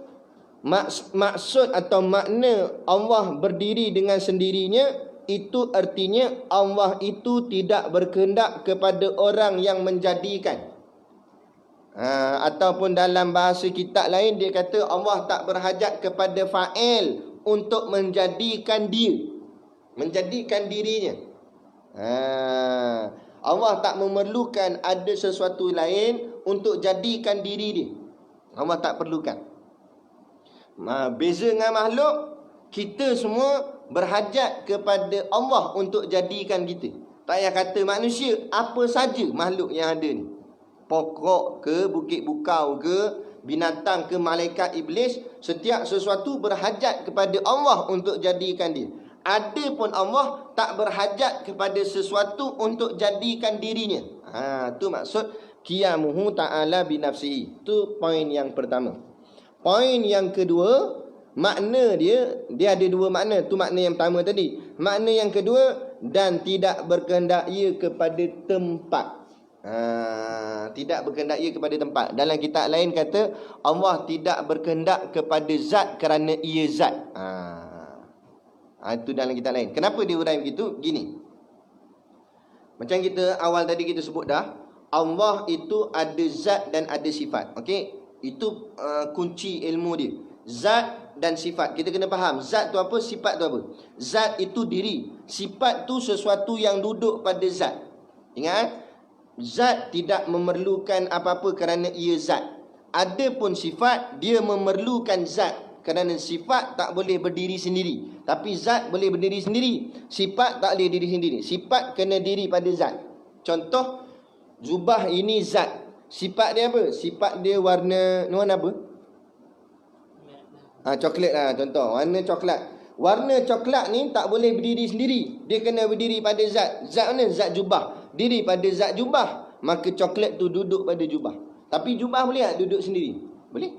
maksud atau makna Allah berdiri dengan sendirinya, itu artinya Allah itu tidak berkehendak kepada orang yang menjadikan. Ataupun dalam bahasa kitab lain dia kata Allah tak berhajat kepada fa'il untuk menjadikan dia, menjadikan dirinya. Allah tak memerlukan ada sesuatu lain untuk jadikan diri dia. Allah tak perlukan. Beza dengan makhluk, kita semua berhajat kepada Allah untuk jadikan kita. Tak payah kata manusia, apa saja makhluk yang ada ni. Pokok ke, bukit bukau ke, binatang ke, malaikat, iblis, setiap sesuatu berhajat kepada Allah untuk jadikan dia. Adapun Allah tak berhajat kepada sesuatu untuk jadikan dirinya. Tu maksud qiyamuhu ta'ala binafsihi. Tu poin yang pertama. Poin yang kedua, makna dia ada 2 makna. Tu makna yang pertama tadi. Makna yang kedua, dan tidak berkehendak ia kepada tempat. Tidak berkehendak ia kepada tempat. Dalam kitab lain kata Allah tidak berkehendak kepada zat kerana ia zat. Itu dalam kitab lain. Kenapa dia urai begitu? Gini. Macam kita awal tadi kita sebut dah, Allah itu ada zat dan ada sifat. Okey, itu kunci ilmu dia. Zat dan sifat. Kita kena faham zat tu apa, sifat tu apa. Zat itu diri, sifat tu sesuatu yang duduk pada zat. Ingat, zat tidak memerlukan apa-apa kerana ia zat. Adapun sifat, dia memerlukan zat. Kerana sifat tak boleh berdiri sendiri, tapi zat boleh berdiri sendiri. Sifat tak boleh diri sendiri. Sifat kena diri pada zat. Contoh, Zubah ini zat. Sifat dia apa? Sifat dia warna apa? Coklat lah contoh. Warna coklat. Warna coklat ni tak boleh berdiri sendiri. Dia kena berdiri pada zat. Zat mana? Zat jubah. Diri pada zat jubah, maka coklat tu duduk pada jubah. Tapi jubah boleh tak duduk sendiri? Boleh.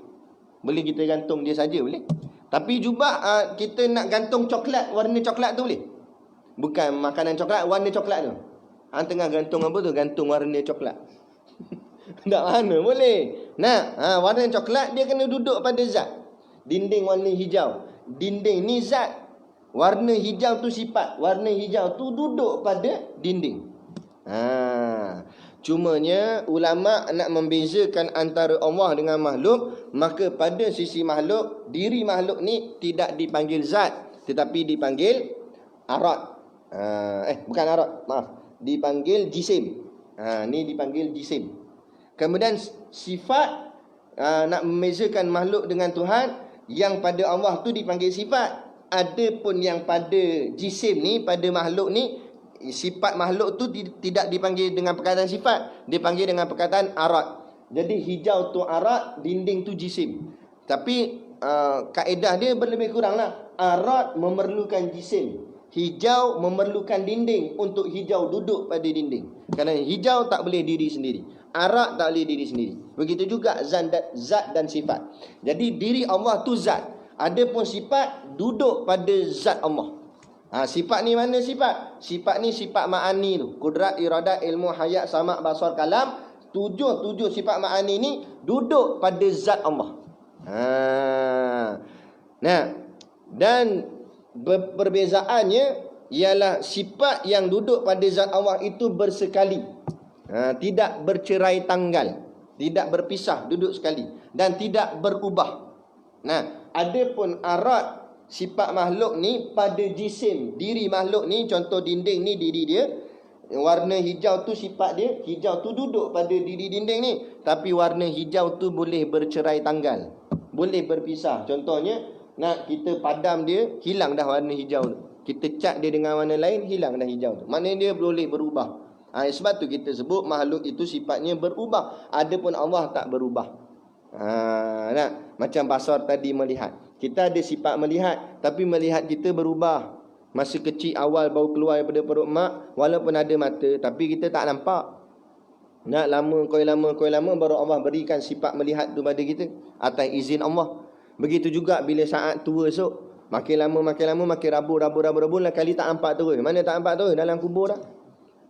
Boleh kita gantung dia saja, boleh. Tapi jubah kita nak gantung coklat, warna coklat tu boleh? Bukan makanan coklat, warna coklat tu. Tengah gantung apa tu? Gantung warna coklat. Tak mana boleh. Warna coklat dia kena duduk pada zat. Dinding warna hijau, dinding ni zat. Warna hijau tu sifat. Warna hijau tu duduk pada dinding. Cumanya ulama nak membezakan antara Allah dengan makhluk, maka pada sisi makhluk, diri makhluk ni tidak dipanggil zat, tetapi dipanggil arad. Bukan arad, maaf, dipanggil jisim. Ni dipanggil jisim. Kemudian sifat, nak membezakan makhluk dengan Tuhan, yang pada Allah tu dipanggil sifat. Adapun yang pada jisim ni, pada makhluk ni, sifat makhluk tu tidak dipanggil dengan perkataan sifat, dipanggil dengan perkataan arad. Jadi hijau tu arad, dinding tu jisim. Tapi kaedah dia berlebih kurang lah. Arad memerlukan jisim, hijau memerlukan dinding untuk hijau duduk pada dinding. Kerana hijau tak boleh diri sendiri, arad tak boleh diri sendiri. Begitu juga zat dan sifat. Jadi diri Allah tu zat, adapun sifat duduk pada zat Allah. Sifat ni mana sifat? Sifat ni sifat ma'ani tu. Kudrat, iradat, ilmu, hayat, samak, basar, kalam. Tujuh sifat ma'ani ni duduk pada zat Allah. Dan perbezaannya ialah sifat yang duduk pada zat Allah itu bersekali. Tidak bercerai tanggal. Tidak berpisah, duduk sekali. Dan tidak berubah. Adapun arad, sifat makhluk ni pada jisim, diri makhluk ni, contoh dinding ni diri dia, warna hijau tu sifat dia, hijau tu duduk pada diri dinding ni, tapi warna hijau tu boleh bercerai tanggal, boleh berpisah. Contohnya, nak kita padam dia, hilang dah warna hijau tu. Kita cat dia dengan warna lain, hilang dah hijau tu. Maknanya dia boleh berubah. Sebab tu kita sebut makhluk itu sifatnya berubah. Adapun Allah tak berubah. Macam basar tadi, melihat. Kita ada sifat melihat, tapi melihat kita berubah. Masa kecil awal baru keluar daripada perut mak, walaupun ada mata, tapi kita tak nampak. Lama baru Allah berikan sifat melihat tu pada kita atas izin Allah. Begitu juga bila saat tua esok, makin lama makin rabu lah, kali tak nampak terus. Mana tak nampak terus? Dalam kubur dah,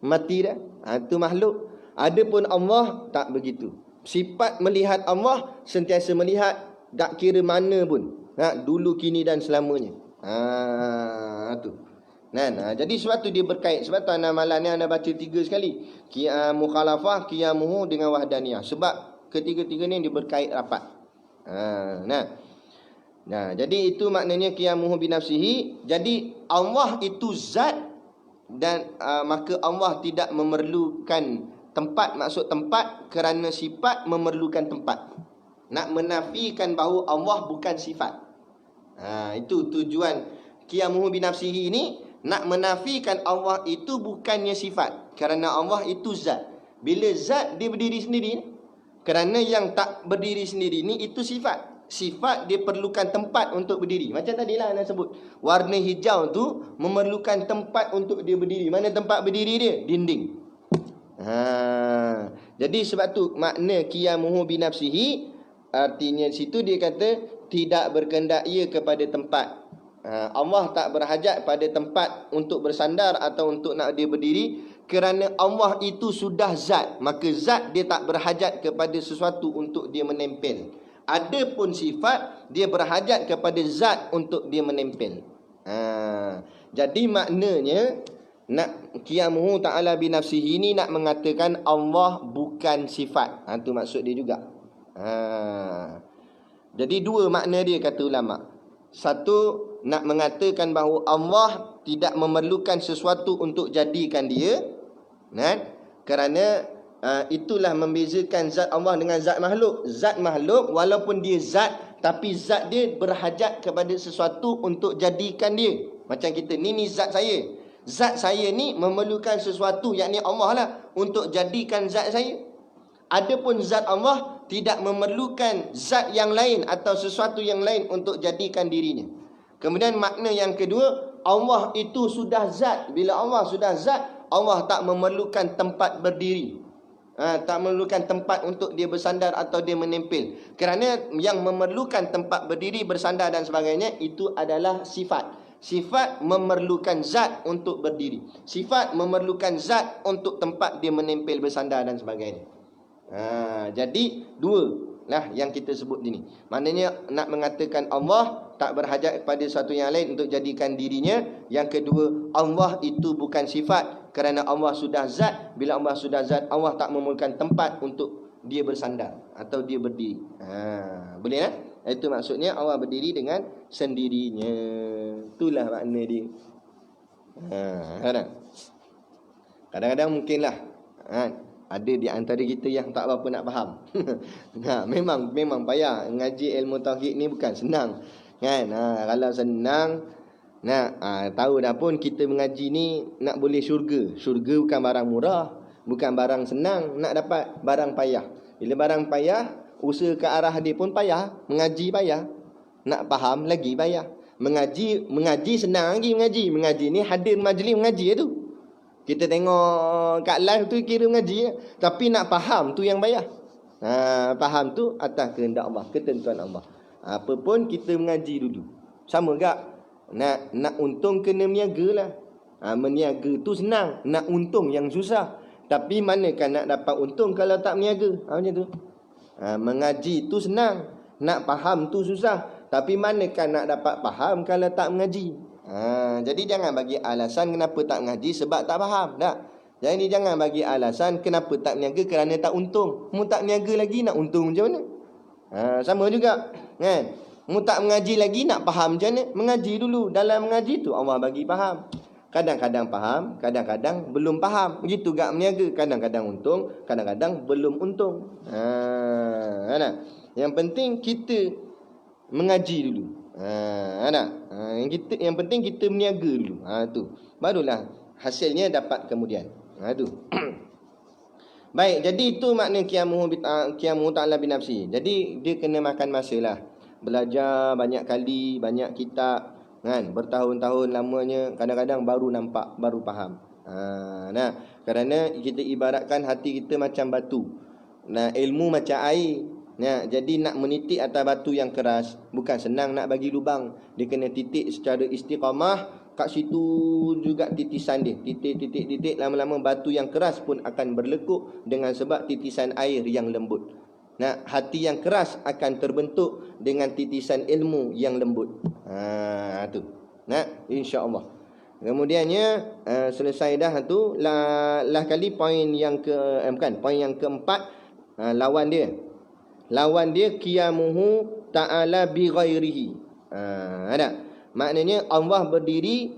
mati dah. Itu makhluk. Adapun Allah tak begitu. Sifat melihat Allah sentiasa melihat, tak kira mana pun. Dulu, kini dan selamanya. Tu. Jadi sebab tu dia berkait. Sebab tu amalan ni anda baca 3 sekali. Mukhalafah, qiyamuhu dengan wahdaniyah. Sebab ketiga-tiga ni dia berkait rapat. Jadi itu maknanya qiyamuhu binafsihi. Jadi Allah itu zat, dan maka Allah tidak memerlukan tempat. Maksud tempat kerana sifat memerlukan tempat. Nak menafikan bahawa Allah bukan sifat. Itu tujuan qiyamuhu binafsihi ini, nak menafikan Allah itu bukannya sifat, kerana Allah itu zat. Bila zat dia berdiri sendiri, kerana yang tak berdiri sendiri ni itu sifat. Sifat dia perlukan tempat untuk berdiri. Macam tadilah anda sebut, warna hijau tu memerlukan tempat untuk dia berdiri. Mana tempat berdiri dia? Dinding. Jadi sebab tu makna qiyamuhu binafsihi, artinya situ dia kata tidak berkehendak ia kepada tempat. Allah tak berhajat pada tempat untuk bersandar atau untuk nak dia berdiri, kerana Allah itu sudah zat, maka zat dia tak berhajat kepada sesuatu untuk dia menempel. Adapun sifat, dia berhajat kepada zat untuk dia menempel. Jadi maknanya nak qiyamuhu ta'ala binafsihi ni nak mengatakan Allah bukan sifat. Itu maksud dia juga. Jadi dua makna dia kata ulama. Satu, nak mengatakan bahawa Allah tidak memerlukan sesuatu untuk jadikan dia, kan? Kerana itulah membezakan zat Allah dengan zat makhluk. Zat makhluk walaupun dia zat, tapi zat dia berhajat kepada sesuatu untuk jadikan dia. Macam kita ni zat saya. Zat saya ni memerlukan sesuatu, yakni Allah lah, untuk jadikan zat saya. Adapun zat Allah tidak memerlukan zat yang lain atau sesuatu yang lain untuk jadikan dirinya. Kemudian makna yang kedua, Allah itu sudah zat. Bila Allah sudah zat, Allah tak memerlukan tempat berdiri. Tak memerlukan tempat untuk dia bersandar atau dia menempel. Kerana yang memerlukan tempat berdiri, bersandar dan sebagainya, itu adalah sifat. Sifat memerlukan zat untuk berdiri. Sifat memerlukan zat untuk tempat dia menempel, bersandar dan sebagainya. Jadi dua lah yang kita sebut ini. Maknanya nak mengatakan Allah tak berhajat kepada sesuatu yang lain untuk jadikan dirinya. Yang kedua, Allah itu bukan sifat, kerana Allah sudah zat. Bila Allah sudah zat, Allah tak memerlukan tempat untuk dia bersandar atau dia berdiri. Boleh lah? Itu maksudnya Allah berdiri dengan sendirinya. Itulah makna dia. Kadang-kadang mungkinlah ada di antara kita yang tak apa nak faham. Memang payah ngaji ilmu tauhid ni, bukan senang. Kan? Kalau senang tahu dah pun kita mengaji ni nak boleh syurga. Syurga bukan barang murah, bukan barang senang. Nak dapat barang payah. Bila barang payah, usaha ke arah dia pun payah. Mengaji payah, nak faham lagi payah. Mengaji senang lagi mengaji. Mengaji ni hadir majlis mengaji tu. Kita tengok kat live tu kira mengaji. Tapi nak faham tu yang payah. Faham tu atas kehendak Allah, ketentuan Allah. Apa pun kita mengaji dulu. Sama gak nak untung kena meniaga lah. Meniaga tu senang, nak untung yang susah. Tapi manakah nak dapat untung kalau tak meniaga? Macam tu. Mengaji tu senang, nak faham tu susah. Tapi manakah nak dapat faham kalau tak mengaji? Jadi jangan bagi alasan kenapa tak mengaji sebab tak faham. Tak. Jadi jangan bagi alasan kenapa tak meniaga kerana tak untung. Mu tak meniaga lagi nak untung macam mana? Sama juga, kan? Mu tak mengaji lagi nak faham macam mana? Mengaji dulu. Dalam mengaji tu Allah bagi faham. Kadang-kadang faham, kadang-kadang belum faham. Begitu gak meniaga, kadang-kadang untung, kadang-kadang belum untung. Yang penting kita mengaji dulu. Yang penting kita meniaga dulu. Tu. Barulah hasilnya dapat kemudian. Tu. Baik, jadi itu makna qiyamuhu ta'ala binafsi. Jadi dia kena makan masa lah. Belajar banyak kali, banyak kitab, kan? Bertahun-tahun lamanya, kadang-kadang baru nampak, baru faham. Kerana kita ibaratkan hati kita macam batu. Ilmu macam air. Jadi nak menitik atas batu yang keras bukan senang nak bagi lubang. Dia kena titik secara istiqamah. Kat situ juga titisan dia. Titik, lama-lama batu yang keras pun akan berlekuk dengan sebab titisan air yang lembut. Hati yang keras akan terbentuk dengan titisan ilmu yang lembut. Tu. Insya-Allah. Kemudiannya selesai dah tu lah kali poin yang poin yang keempat, lawan dia. Lawan dia qiyamuhu ta'ala bi ghairihi. Maknanya Allah berdiri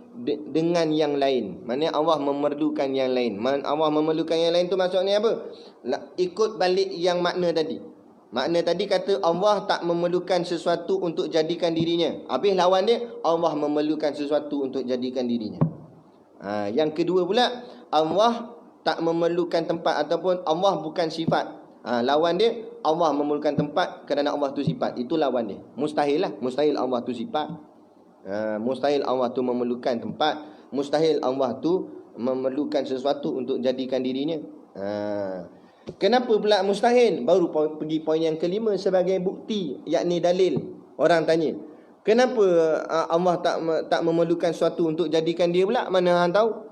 dengan yang lain. Maknanya Allah memerlukan yang lain. Allah memerlukan yang lain tu maksudnya apa? Ikut balik yang makna tadi. Makna tadi kata Allah tak memerlukan sesuatu untuk jadikan dirinya. Habis lawan dia, Allah memerlukan sesuatu untuk jadikan dirinya. Yang kedua pula, Allah tak memerlukan tempat ataupun Allah bukan sifat. Lawan dia, Allah memerlukan tempat kerana Allah tu sifat. Itu lawan dia. Mustahil lah. Mustahil Allah tu sifat. Mustahil Allah tu memerlukan tempat. Mustahil Allah tu memerlukan sesuatu untuk jadikan dirinya. Kenapa pula mustahil? Baru pergi poin yang kelima sebagai bukti, yakni dalil. Orang tanya, kenapa Allah tak memerlukan sesuatu untuk jadikan dia pula? Mana hang tahu?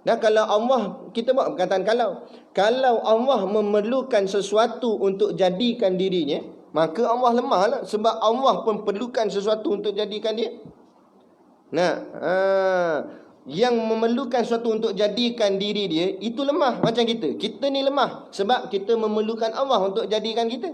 Dan kalau Allah, kita buat perkataan kalau Allah memerlukan sesuatu untuk jadikan dirinya, maka Allah lemah lah. Sebab Allah pun perlukan sesuatu untuk jadikan dia. Nah, yang memerlukan sesuatu untuk jadikan diri dia, itu lemah macam kita. Kita ni lemah sebab kita memerlukan Allah untuk jadikan kita.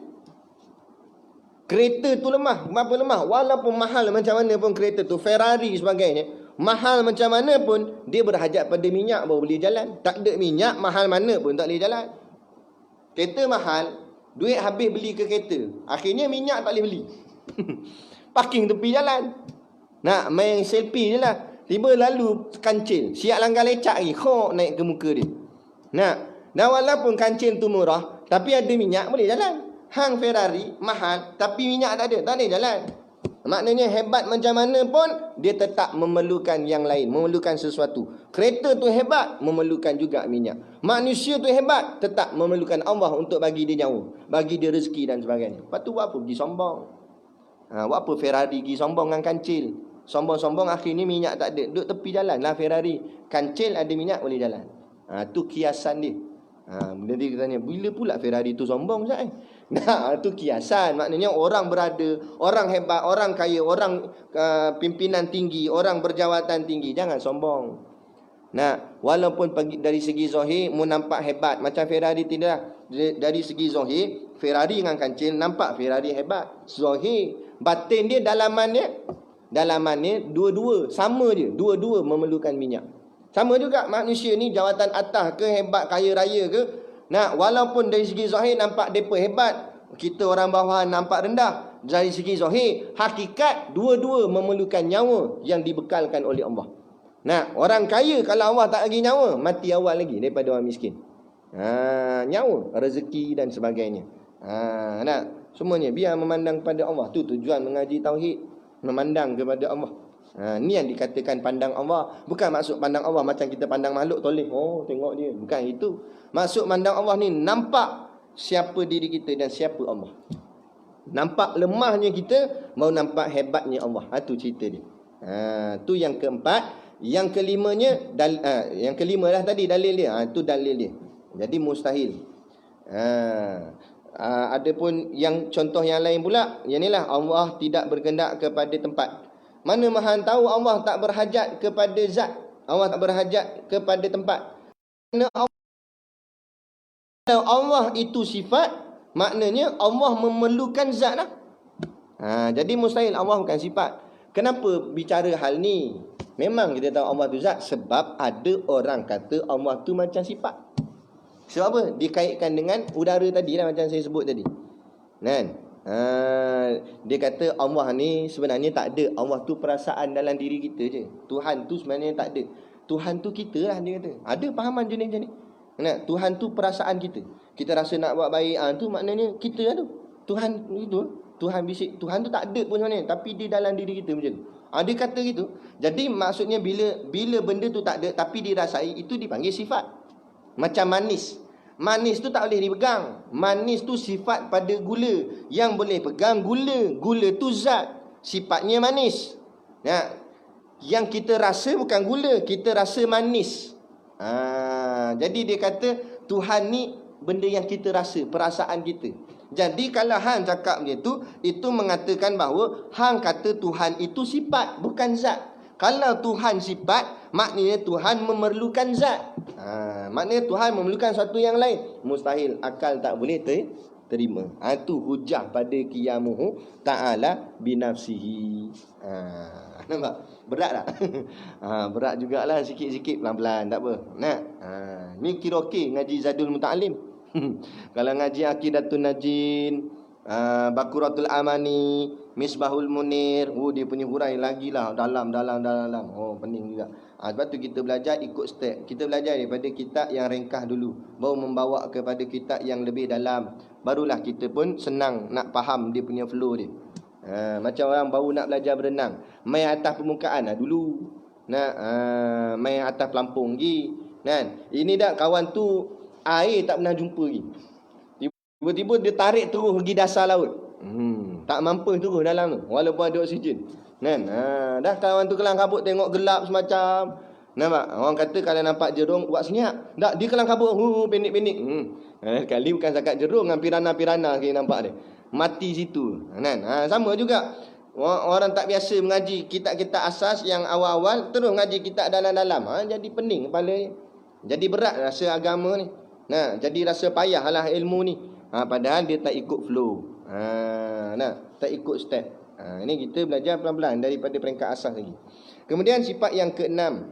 Kereta tu lemah. Berapa lemah? Walaupun mahal macam mana pun kereta tu, Ferrari sebagainya, mahal macam mana pun, dia berhajat pada minyak baru boleh jalan. Tak ada minyak, mahal mana pun tak boleh jalan. Kereta mahal, duit habis beli ke kereta, akhirnya minyak tak boleh beli. Parking tepi jalan. Nak main selfie je lah, tiba lalu kancil, siap langgar lecak lagi, naik ke muka dia. Nak, dan walaupun kancil tu murah, tapi ada minyak boleh jalan. Hang Ferrari mahal, tapi minyak tak ada boleh jalan. Maknanya hebat macam mana pun, dia tetap memerlukan yang lain, memerlukan sesuatu. Kereta tu hebat, memerlukan juga minyak. Manusia tu hebat, tetap memerlukan Allah untuk bagi dia nyawa, bagi dia rezeki dan sebagainya. Lepas tu buat apa pergi sombong? Buat apa Ferrari pergi sombong dengan kancil? Sombong-sombong akhirnya minyak tak ada, duduk tepi jalan lah Ferrari. Kancil ada minyak boleh jalan. Tu kiasan dia. Benda dia tanya, bila pula Ferrari tu sombong Ustaz? Nah, tu kiasan. Maknanya orang berada, orang hebat, orang kaya, orang pimpinan tinggi, orang berjawatan tinggi, jangan sombong. Nah, walaupun dari segi zahir mu nampak hebat macam Ferrari, tidak. Dari segi zahir, Ferrari dengan kancil nampak Ferrari hebat. Zahir, batin dia, dalamannya dua-dua sama je, dua-dua memerlukan minyak. Sama juga manusia ni, jawatan atas ke, hebat, kaya raya ke, nah, walaupun dari segi zahir nampak mereka hebat, kita orang bawah nampak rendah. Dari segi zahir, hakikat dua-dua memerlukan nyawa yang dibekalkan oleh Allah. Nah, orang kaya kalau Allah tak bagi nyawa, mati awal lagi daripada orang miskin. Nyawa, rezeki dan sebagainya. Nah, semuanya biar memandang pada Allah. Tu tujuan mengaji tauhid, memandang kepada Allah. Ni yang dikatakan pandang Allah. Bukan maksud pandang Allah macam kita pandang makhluk toleh, tengok dia. Bukan itu. Maksud pandang Allah ni nampak siapa diri kita dan siapa Allah. Nampak lemahnya kita, mau nampak hebatnya Allah. Itu cerita dia. Tu yang keempat. Yang kelimanya, yang kelima lah tadi dalil dia. Itu dalil dia. Jadi mustahil. Adapun yang contoh yang lain pula, yang inilah Allah tidak berkehendak kepada tempat. Mana maha tahu Allah tak berhajat kepada zat, Allah tak berhajat kepada tempat. Kalau Allah itu sifat, maknanya Allah memerlukan zat lah. Jadi mustahil Allah bukan sifat. Kenapa bicara hal ni? Memang kita tahu Allah tu zat, sebab ada orang kata Allah tu macam sifat. Sebab apa? Dikaitkan dengan udara tadi lah, macam saya sebut tadi. Kan? Dia kata Allah ni sebenarnya tak ada. Allah tu perasaan dalam diri kita je. Tuhan tu sebenarnya tak ada. Tuhan tu kita lah, dia kata. Ada pahaman jenis macam ni. Nah, Tuhan tu perasaan kita. Kita rasa nak buat baik, tu maknanya kita lah tu. Tuhan itu, Tuhan bisik, Tuhan tu tak ada pun sebenarnya, tapi dia dalam diri kita macam tu. Dia kata gitu. Jadi maksudnya bila benda tu tak ada tapi dirasai, itu dipanggil sifat. Macam manis. Manis tu tak boleh dipegang. Manis tu sifat pada gula. Yang boleh pegang gula. Gula tu zat, sifatnya manis. Yang kita rasa bukan gula, kita rasa manis. Jadi dia kata Tuhan ni benda yang kita rasa, perasaan kita. Jadi kalau hang cakap macam tu, itu mengatakan bahawa hang kata Tuhan itu sifat, bukan zat. Kalau Tuhan sifat, maknanya Tuhan memerlukan zat. Maknanya Tuhan memerlukan sesuatu yang lain. Mustahil, akal tak boleh terima. Itu hujah pada qiyamuhu ta'ala binafsihi. Nampak? Berat tak? Berat jugalah, sikit-sikit, pelan-pelan, tak apa. Ni kira okey ngaji Zadul Muta'alim. Kalau ngaji Aqidatun Najin, Bakuratul Amani, Misbahul Munir, dia punya hurai lagi lah dalam. Pening juga. Sebab tu kita belajar ikut step. Kita belajar daripada kitab yang ringkas dulu, baru membawa kepada kitab yang lebih dalam. Barulah kita pun senang nak faham dia punya flow dia. Macam orang baru nak belajar berenang, main atas permukaan dulu. Main atas pelampung lagi. Ini dah kawan tu air tak pernah jumpa lagi. Tiba-tiba dia tarik terus pergi dasar laut. Tak mampu terus dalam tu, walaupun ada oksigen. Dah kawan tu kelang kabut, tengok gelap semacam. Nampak? Orang kata kalau nampak jerung buat senyap. Tak, dia kelang kabut. Pendek-pendek. Kali bukan sakat jerung dengan pirana-pirana kita nampak dia. Mati situ. Kan? Sama juga. Orang tak biasa mengaji kitab-kitab asas yang awal-awal, terus mengaji kitab dalam-dalam. Jadi pening kepala ni. Jadi berat rasa agama ni. Jadi rasa payahlah ilmu ni. Padahal dia tak ikut flow. Tak ikut step. Ini kita belajar pelan-pelan daripada peringkat asas lagi. Kemudian sifat yang keenam,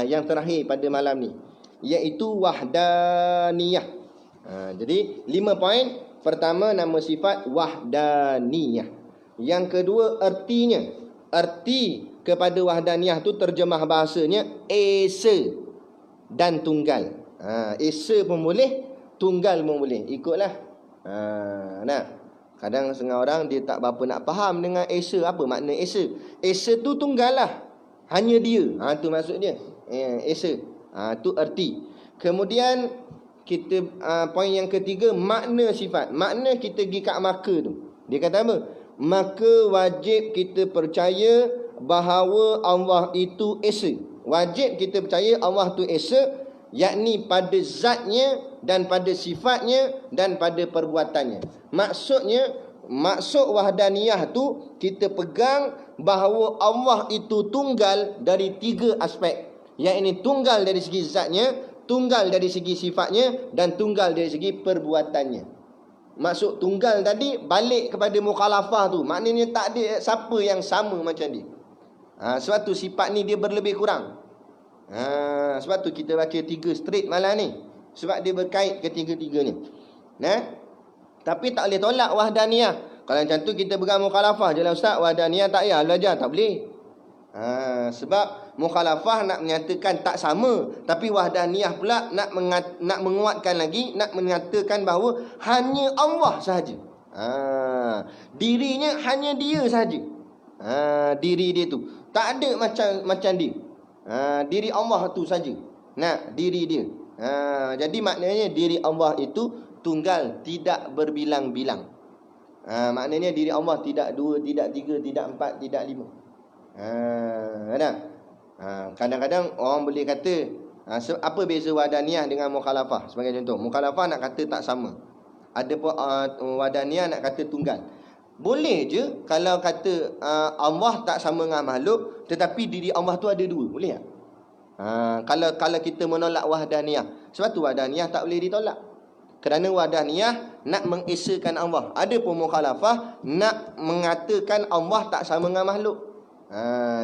yang terakhir pada malam ni, iaitu wahdaniyah. Jadi 5 poin. Pertama, nama sifat wahdaniyah. Yang kedua, ertinya. Erti kepada wahdaniyah tu terjemah bahasanya esa dan tunggal. Esa pun boleh, tunggal pun boleh. Ikutlah. Kadang setengah orang dia tak berapa nak faham dengan esa. Apa makna esa? Esa tu tunggal lah. Hanya dia. Tu maksud dia. Esa. Tu erti. Kemudian kita poin yang ketiga, makna sifat. Makna kita pergi kat maka tu. Dia kata apa? Maka wajib kita percaya bahawa Allah itu esa. Wajib kita percaya Allah tu esa, yakni pada zatnya dan pada sifatnya dan pada perbuatannya. Maksudnya, maksud wahdaniyah tu kita pegang bahawa Allah itu tunggal dari 3 aspek, yakni tunggal dari segi zatnya, tunggal dari segi sifatnya dan tunggal dari segi perbuatannya. Maksud tunggal tadi balik kepada mukhalafah tu, maknanya tak ada siapa yang sama macam dia. Sebab tu sifat ni dia berlebih kurang. Sebab tu kita baca 3 straight malam ni, sebab dia berkait ketiga-tiga ni. Tapi tak boleh tolak wahdaniyah. Kalau macam tu kita pegang mukhalafah je lah ustaz, wahdaniyah tak payah belajar, tak boleh. Sebab mukhalafah nak menyatakan tak sama, tapi wahdaniyah pula nak menguatkan lagi, nak menyatakan bahawa hanya Allah sahaja. Dirinya hanya dia sahaja. Diri dia tu tak ada macam dia. Diri Allah tu saja. Diri dia. Jadi maknanya diri Allah itu tunggal, tidak berbilang-bilang. Maknanya diri Allah tidak 2, tidak 3, tidak 4, tidak 5. Kadang-kadang orang boleh kata, apa beza wahdaniyah dengan mukhalafah? Sebagai contoh, mukhalafah nak kata tak sama, ada pun wahdaniyah nak kata tunggal. Boleh je kalau kata Allah tak sama dengan makhluk, tetapi diri Allah tu ada 2, boleh tak? Kalau kita menolak wahdaniyah. Sebab tu wahdaniyah tak boleh ditolak, kerana wahdaniyah nak mengesakan Allah. Ada pun mukhalafah nak mengatakan Allah tak sama dengan makhluk.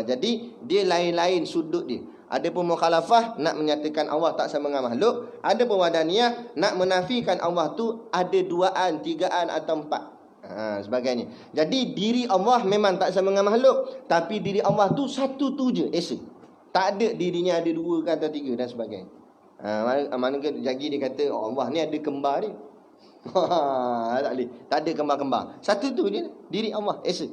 Jadi dia lain-lain sudut dia. Ada pun mukhalafah nak menyatakan Allah tak sama dengan makhluk. Ada pun wahdaniyah nak menafikan Allah tu ada 2an, 3an atau 4, sebagainya. Jadi diri Allah memang tak sama dengan makhluk, tapi diri Allah tu satu tu je, esa. Tak ada dirinya ada 2 ke atau 3 dan sebagainya. Mana ke lagi dia kata Allah ni ada kembar dia. Tak boleh. Tak ada kembar-kembar. Satu tu je, diri Allah esa.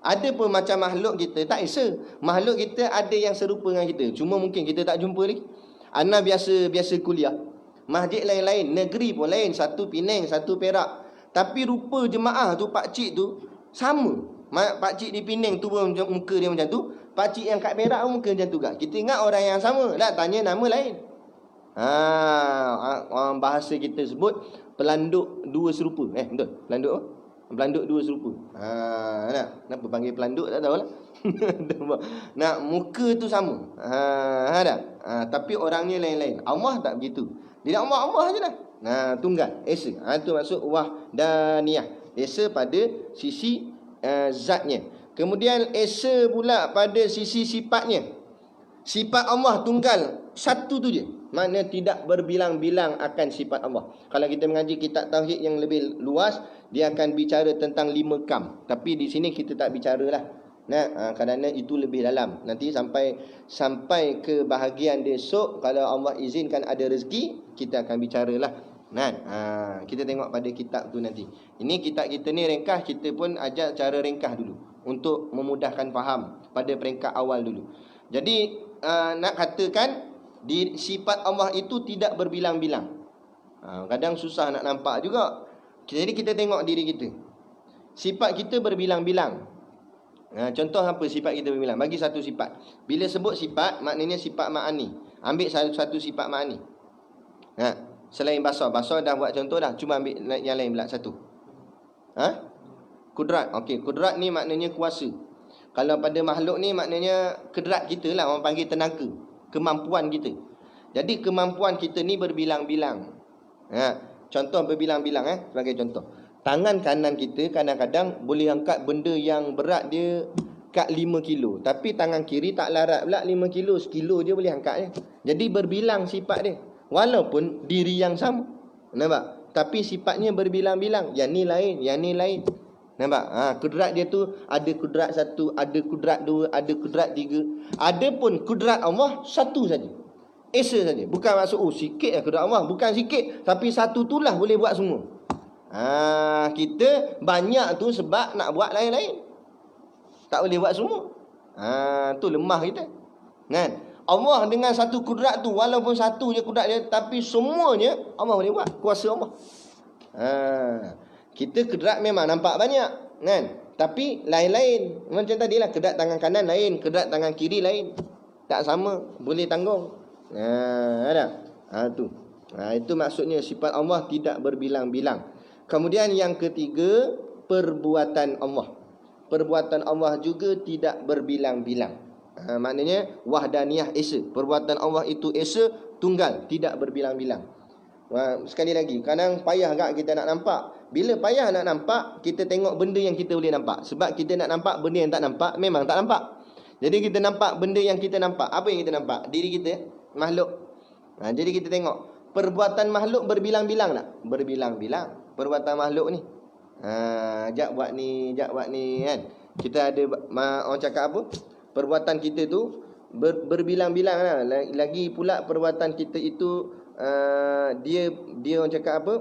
Ada pun macam makhluk kita tak esa. Makhluk kita ada yang serupa dengan kita, cuma mungkin kita tak jumpa lagi. Ana biasa kuliah, masjid lain-lain, negeri pun lain, satu Penang, satu Perak, tapi rupa jemaah tu, pakcik tu sama. Pakcik di Penang tu pun muka dia macam tu, pakcik yang kat Perak pun muka macam tu juga. Kita ingat orang yang sama, tak tanya nama lain. Orang bahasa kita sebut pelanduk 2 serupa. Betul? Pelanduk apa? Pelanduk 2 serupa. Kenapa panggil pelanduk tak tahulah. Muka tu sama. Tapi orangnya lain-lain. Allah tak begitu. Dia Allah je lah. Tunggal, esa. Itu maksud wahdaniyah. Esa pada sisi zatnya. Kemudian esa pula pada sisi sifatnya. Sifat Allah tunggal, satu tu je. Maknanya tidak berbilang-bilang akan sifat Allah. Kalau kita mengaji kitab tauhid yang lebih luas, dia akan bicara tentang 5 kam. Tapi di sini kita tak bicaralah. Kerana itu lebih dalam. Nanti sampai ke bahagian besok, kalau Allah izinkan ada rezeki, kita akan bicaralah. Kita tengok pada kitab tu nanti. Ini kitab kita ni ringkas, kita pun ajar cara ringkas dulu untuk memudahkan faham pada peringkat awal dulu. Jadi nak katakan sifat Allah itu tidak berbilang-bilang. Kadang susah nak nampak juga. Jadi kita tengok diri kita. Sifat kita berbilang-bilang. Contoh apa sifat kita berbilang? Bagi satu sifat. Bila sebut sifat, maknanya sifat ma'ani. Ambil satu sifat ma'ani. Selain basar. Basar dah buat contoh dah. Cuma ambil yang lain pula satu. Kudrat. Okey, kudrat ni maknanya kuasa. Kalau pada makhluk ni maknanya kedrat kita lah. Orang panggil tenaga. Kemampuan kita. Jadi kemampuan kita ni berbilang-bilang. Contoh berbilang-bilang sebagai contoh. Tangan kanan kita kadang-kadang boleh angkat benda yang berat dia kat 5 kilo. Tapi tangan kiri tak larat pula 5 kilo. 1 kilo je boleh angkat je. Jadi berbilang sifat dia. Walaupun diri yang sama. Nampak? Tapi sifatnya berbilang-bilang. Yang ni lain, yang ni lain. Nampak? Kudrat dia tu ada kudrat 1, ada kudrat 2, ada kudrat 3. Adapun kudrat Allah satu saja. Esa saja. Bukan maksud sikit lah kudrat Allah. Bukan sikit. Tapi satu tu lah boleh buat semua. Kita banyak tu sebab nak buat lain-lain. Tak boleh buat semua. Tu lemah kita. Kan? Allah dengan satu kudrat tu, walaupun satu je kudrat dia, tapi semuanya Allah boleh buat. Kuasa Allah. Kita kudrat memang nampak banyak, kan? Tapi lain-lain. Macam tadi lah, kudrat tangan kanan lain, kudrat tangan kiri lain. Tak sama, boleh tanggung. Ada. Tu. Itu maksudnya sifat Allah tidak berbilang-bilang. Kemudian yang ketiga, perbuatan Allah. Perbuatan Allah juga tidak berbilang-bilang. Maknanya wahdaniyah esa. Perbuatan Allah itu esa, tunggal, tidak berbilang-bilang. Sekali lagi, kadang payah agak kita nak nampak. Bila payah nak nampak, kita tengok benda yang kita boleh nampak. Sebab kita nak nampak benda yang tak nampak, memang tak nampak. Jadi kita nampak benda yang kita nampak. Apa yang kita nampak? Diri kita, makhluk. Jadi kita tengok, perbuatan makhluk berbilang-bilang tak? Berbilang-bilang. Perbuatan makhluk ni. Jap buat ni, kan. Kita ada orang cakap apa? Perbuatan kita tu berbilang-bilang lah. Lagi pula perbuatan kita itu dia orang cakap apa?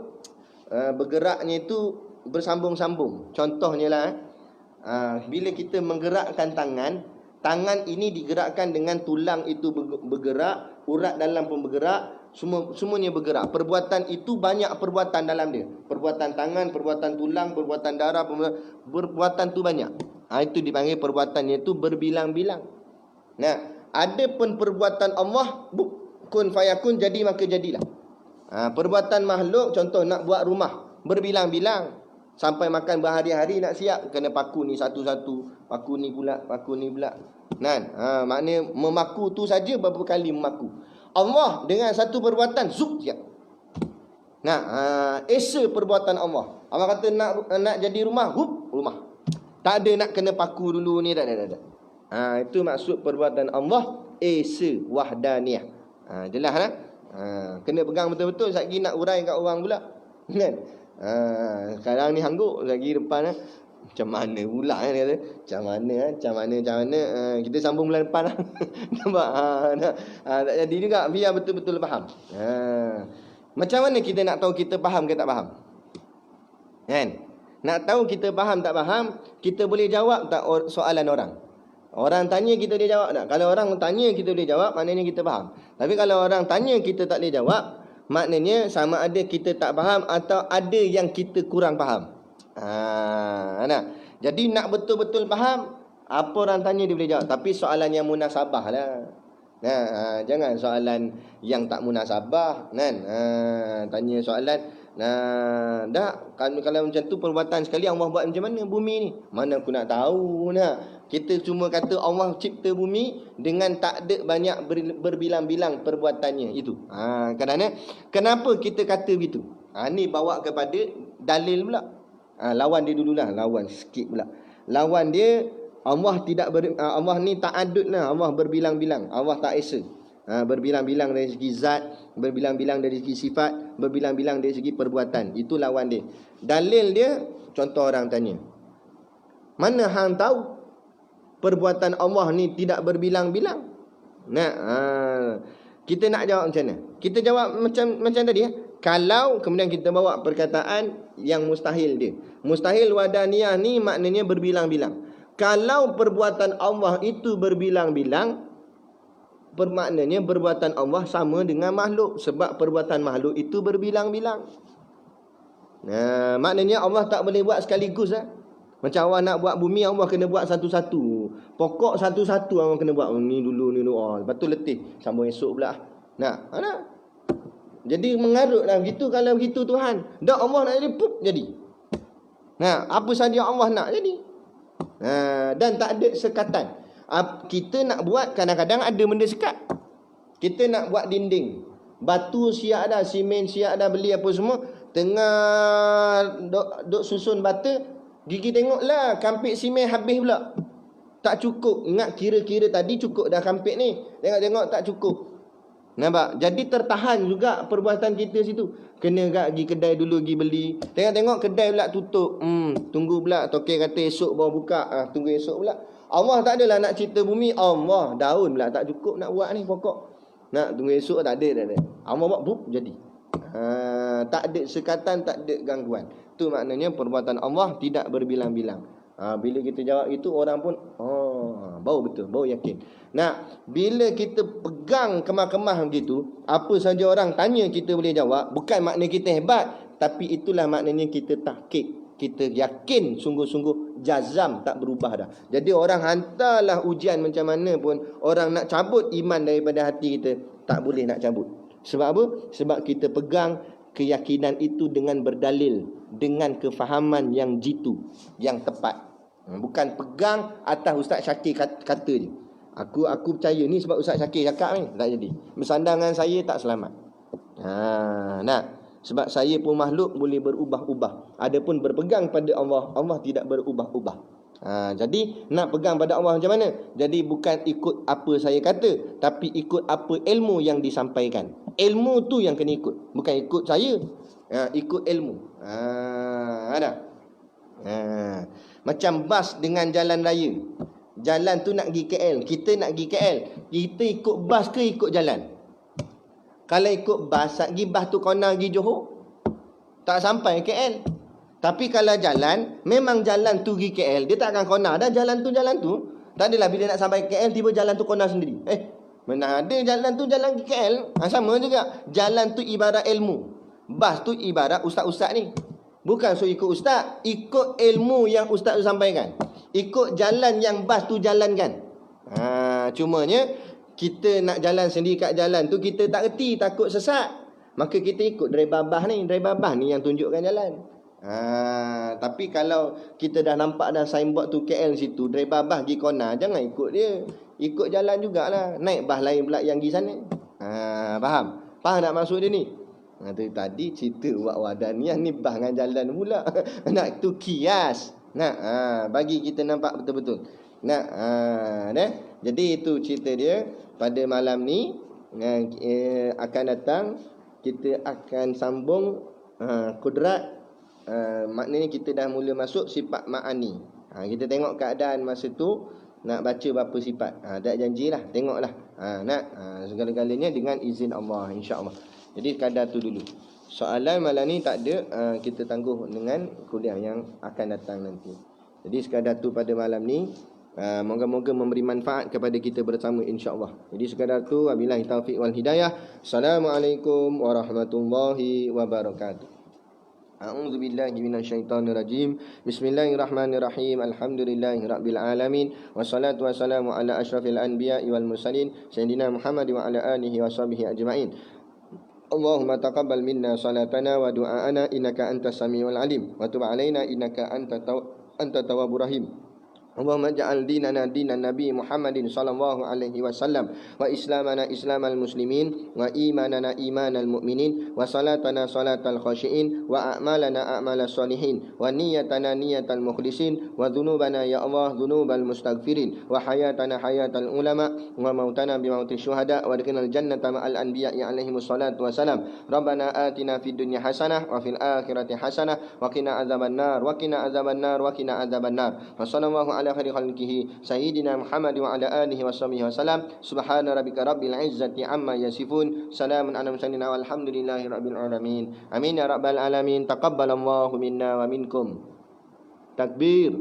Bergeraknya itu bersambung-sambung. Contohnya lah, bila kita menggerakkan tangan ini digerakkan dengan tulang itu bergerak, urat dalam pun bergerak, semuanya bergerak. Perbuatan itu banyak perbuatan dalam dia. Perbuatan tangan, perbuatan tulang, perbuatan darah, perbuatan tu banyak. Itu dipanggil perbuatannya itu berbilang-bilang. Ada pun perbuatan Allah, kun fayakun, jadi maka jadilah. Perbuatan makhluk, contoh nak buat rumah, berbilang-bilang. Sampai makan berhari-hari nak siap, kena paku ni satu-satu, paku ni pula. Maknanya memaku tu saja berapa kali memaku. Allah dengan satu perbuatan zup siap. Esa perbuatan Allah. Allah kata nak jadi rumah, rumah. Tak ada nak kena paku dulu ni, tak ada. Itu maksud perbuatan Allah, esa wahdaniyah. Jelas lah. Kena pegang betul-betul. Sekejap lagi nak urai kat orang pula, kan? Sekarang ni hangguk, lagi depan macam mana pula kan, kata macam mana kita sambung bulan depan lah. Nampak? Tak jadi juga, biar betul-betul faham. Macam mana kita nak tahu kita faham ke tak faham? Kan? Nak tahu kita faham tak faham, kita boleh jawab tak soalan orang? Orang tanya kita boleh jawab tak? Kalau orang tanya kita boleh jawab, maknanya kita faham. Tapi kalau orang tanya kita tak boleh jawab, maknanya sama ada kita tak faham atau ada yang kita kurang faham. Jadi nak betul-betul faham, apa orang tanya dia boleh jawab. Tapi soalan yang munasabah lah. Jangan soalan yang tak munasabah, kan? Tanya soalan, kalau macam tu perbuatan sekali Allah buat macam mana bumi ni? Mana aku nak tahu nak. Kita cuma kata Allah cipta bumi dengan tak ada banyak berbilang-bilang perbuatannya itu. Kadang-kadang kenapa kita kata begitu? Ni bawa kepada dalil pula. Lawan dia dululah, lawan sikit pula. Lawan dia, Allah Allah ni tak adud lah. Allah berbilang-bilang, Allah tak esa. Berbilang-bilang dari segi zat, berbilang-bilang dari segi sifat, berbilang-bilang dari segi perbuatan. Itu lawan dia. Dalil dia, contoh orang tanya, mana hang tahu perbuatan Allah ni tidak berbilang-bilang? Kita nak jawab macam mana? Kita jawab macam tadi. Kalau kemudian kita bawa perkataan yang mustahil dia. Mustahil wadaniyah ni maknanya berbilang-bilang. Kalau perbuatan Allah itu berbilang-bilang, bermaknanya perbuatan Allah sama dengan makhluk. Sebab perbuatan makhluk itu berbilang-bilang. Maknanya Allah tak boleh buat sekaligus. Macam Allah nak buat bumi, Allah kena buat satu-satu. Pokok satu-satu Allah kena buat. Ni dulu, ni dulu. Lepas tu letih. Sambung esok pula. Nak. Jadi mengarutlah begitu. Kalau begitu Tuhan. Dah Allah nak jadi, pup, jadi. Apa saja Allah nak jadi. Dan tak ada sekatan. Kita nak buat, kadang-kadang ada benda sekat. Kita nak buat dinding. Batu siap dah, simen siap dah, beli apa semua. Tengah duk susun bata, gigi tengoklah kampik simen habis pula. Tak cukup. Ingat kira-kira tadi cukup dah kampik ni. Tengok-tengok tak cukup. Nampak? Jadi tertahan juga perbuatan kita situ. Kena pergi kedai dulu, pergi beli. Tengok-tengok kedai pula tutup. Tunggu pula. Tokek kata esok baru buka. Tunggu esok pula. Allah tak adalah nak cerita bumi. Allah daun pula tak cukup nak buat ni pokok. Nak tunggu esok tak ada. Allah buat bup jadi. Tak ada sekatan, tak ada gangguan. Itu maknanya perbuatan Allah tidak berbilang-bilang. Bila kita jawab itu, orang pun baru betul, baru yakin. Bila kita pegang kemah-kemah begitu, apa saja orang tanya kita boleh jawab. Bukan makna kita hebat, tapi itulah maknanya kita tahqiq. Kita yakin sungguh-sungguh, jazam, tak berubah dah. Jadi orang hantarlah ujian macam mana pun, orang nak cabut iman daripada hati kita, tak boleh nak cabut. Sebab apa? Sebab kita pegang keyakinan itu dengan berdalil, dengan kefahaman yang jitu, yang tepat. Bukan pegang atas Ustaz Syakir kata je. Aku percaya ni sebab Ustaz Syakir cakap ni. Tak jadi. Bersandangan saya tak selamat. Sebab saya pun makhluk boleh berubah-ubah. Adapun berpegang pada Allah, Allah tidak berubah-ubah. Jadi nak pegang pada Allah macam mana? Jadi bukan ikut apa saya kata, tapi ikut apa ilmu yang disampaikan. Ilmu tu yang kena ikut, bukan ikut saya. Ikut ilmu. Macam bas dengan jalan raya. Jalan tu nak pergi KL, kita nak pergi KL, kita ikut bas ke ikut jalan? Kalau ikut bas, pergi bas tu kena pergi Johor, tak sampai KL. Tapi kalau jalan, memang jalan tu pergi KL, dia tak akan kona dah jalan tu. Tak adalah bila nak sampai KL, tiba jalan tu kona sendiri. Mana ada jalan tu jalan ke KL. Sama juga. Jalan tu ibarat ilmu. Bas tu ibarat ustaz-ustaz ni. Bukan so ikut ustaz, ikut ilmu yang ustaz tu sampaikan. Ikut jalan yang bas tu jalankan. Cumanya kita nak jalan sendiri kat jalan tu, kita tak reti, takut sesat. Maka kita ikut driver bas ni. Driver bas ni yang tunjukkan jalan. Tapi kalau kita dah nampak dah signboard tu KL situ, driver bas pergi kona, jangan ikut dia. Ikut jalan jugalah. Naik bas lain pula yang pergi sana. Faham? Faham tak maksud dia ni? Tadi cerita buat wadaniah ni bas dengan jalan pula. Nak tu kias. Bagi kita nampak betul-betul. Jadi itu cerita dia pada malam ni. Akan datang kita akan sambung kudrat. Maknanya kita dah mula masuk sifat ma'ani. Kita tengok keadaan masa tu nak baca berapa sifat. Tak janjilah, tengoklah. Segala-galanya dengan izin Allah, insya-Allah. Jadi kadar tu dulu. Soalan malam ni tak ada, kita tangguh dengan kuliah yang akan datang nanti. Jadi sekadar tu pada malam ni, moga-moga memberi manfaat kepada kita bersama, insya-Allah. Jadi sekadar tu, wabillahi taufiq wal hidayah. Assalamualaikum warahmatullahi wabarakatuh. A'udzu billahi minasyaitonir rajim. Bismillahirrahmanirrahim. Alhamdulillahirabbil alamin. Wassalatu wassalamu ala asyrafil anbiya'i wal mursalin sayyidina Muhammad wa ala alihi washabihi ajmain. Allahumma taqabbal minna salatana wa du'aana innaka antas samiul alim wa tub alaina innaka anta tawwabur rahim. Allahumma ja'al dinana dinan Nabi Muhammadin sallallahu alaihi wasallam wa islamana islamal muslimin wa imanana imanal mu'minin wa salatana salatal khashiin wa a'malana a'malas salihin wa niyatana niyatal mukhlisin wa dhunubana ya Allah dhunubal mustaghfirin wa hayatana hayatal ulama wa mautana bi mautis syuhada wa adkhilnal jannata ma'al anbiya'i alaihimus salatu wassalam. Rabbana atina fid dunya hasanah wa fil akhirati hasanah wa qina adzabannar wa qina adzabannar wa qina adzabannar. Wa sallallahu ala khairi khalqihi sayyidina Muhammad wa ala alihi washabihi wasallam. Subhana rabbika rabbil izzati amma yasifun. Salamun ala mursalin walhamdulillahi rabbil alamin. Amin ya rabbal alamin. Taqabbalallahu minna wa minkum. Takbir.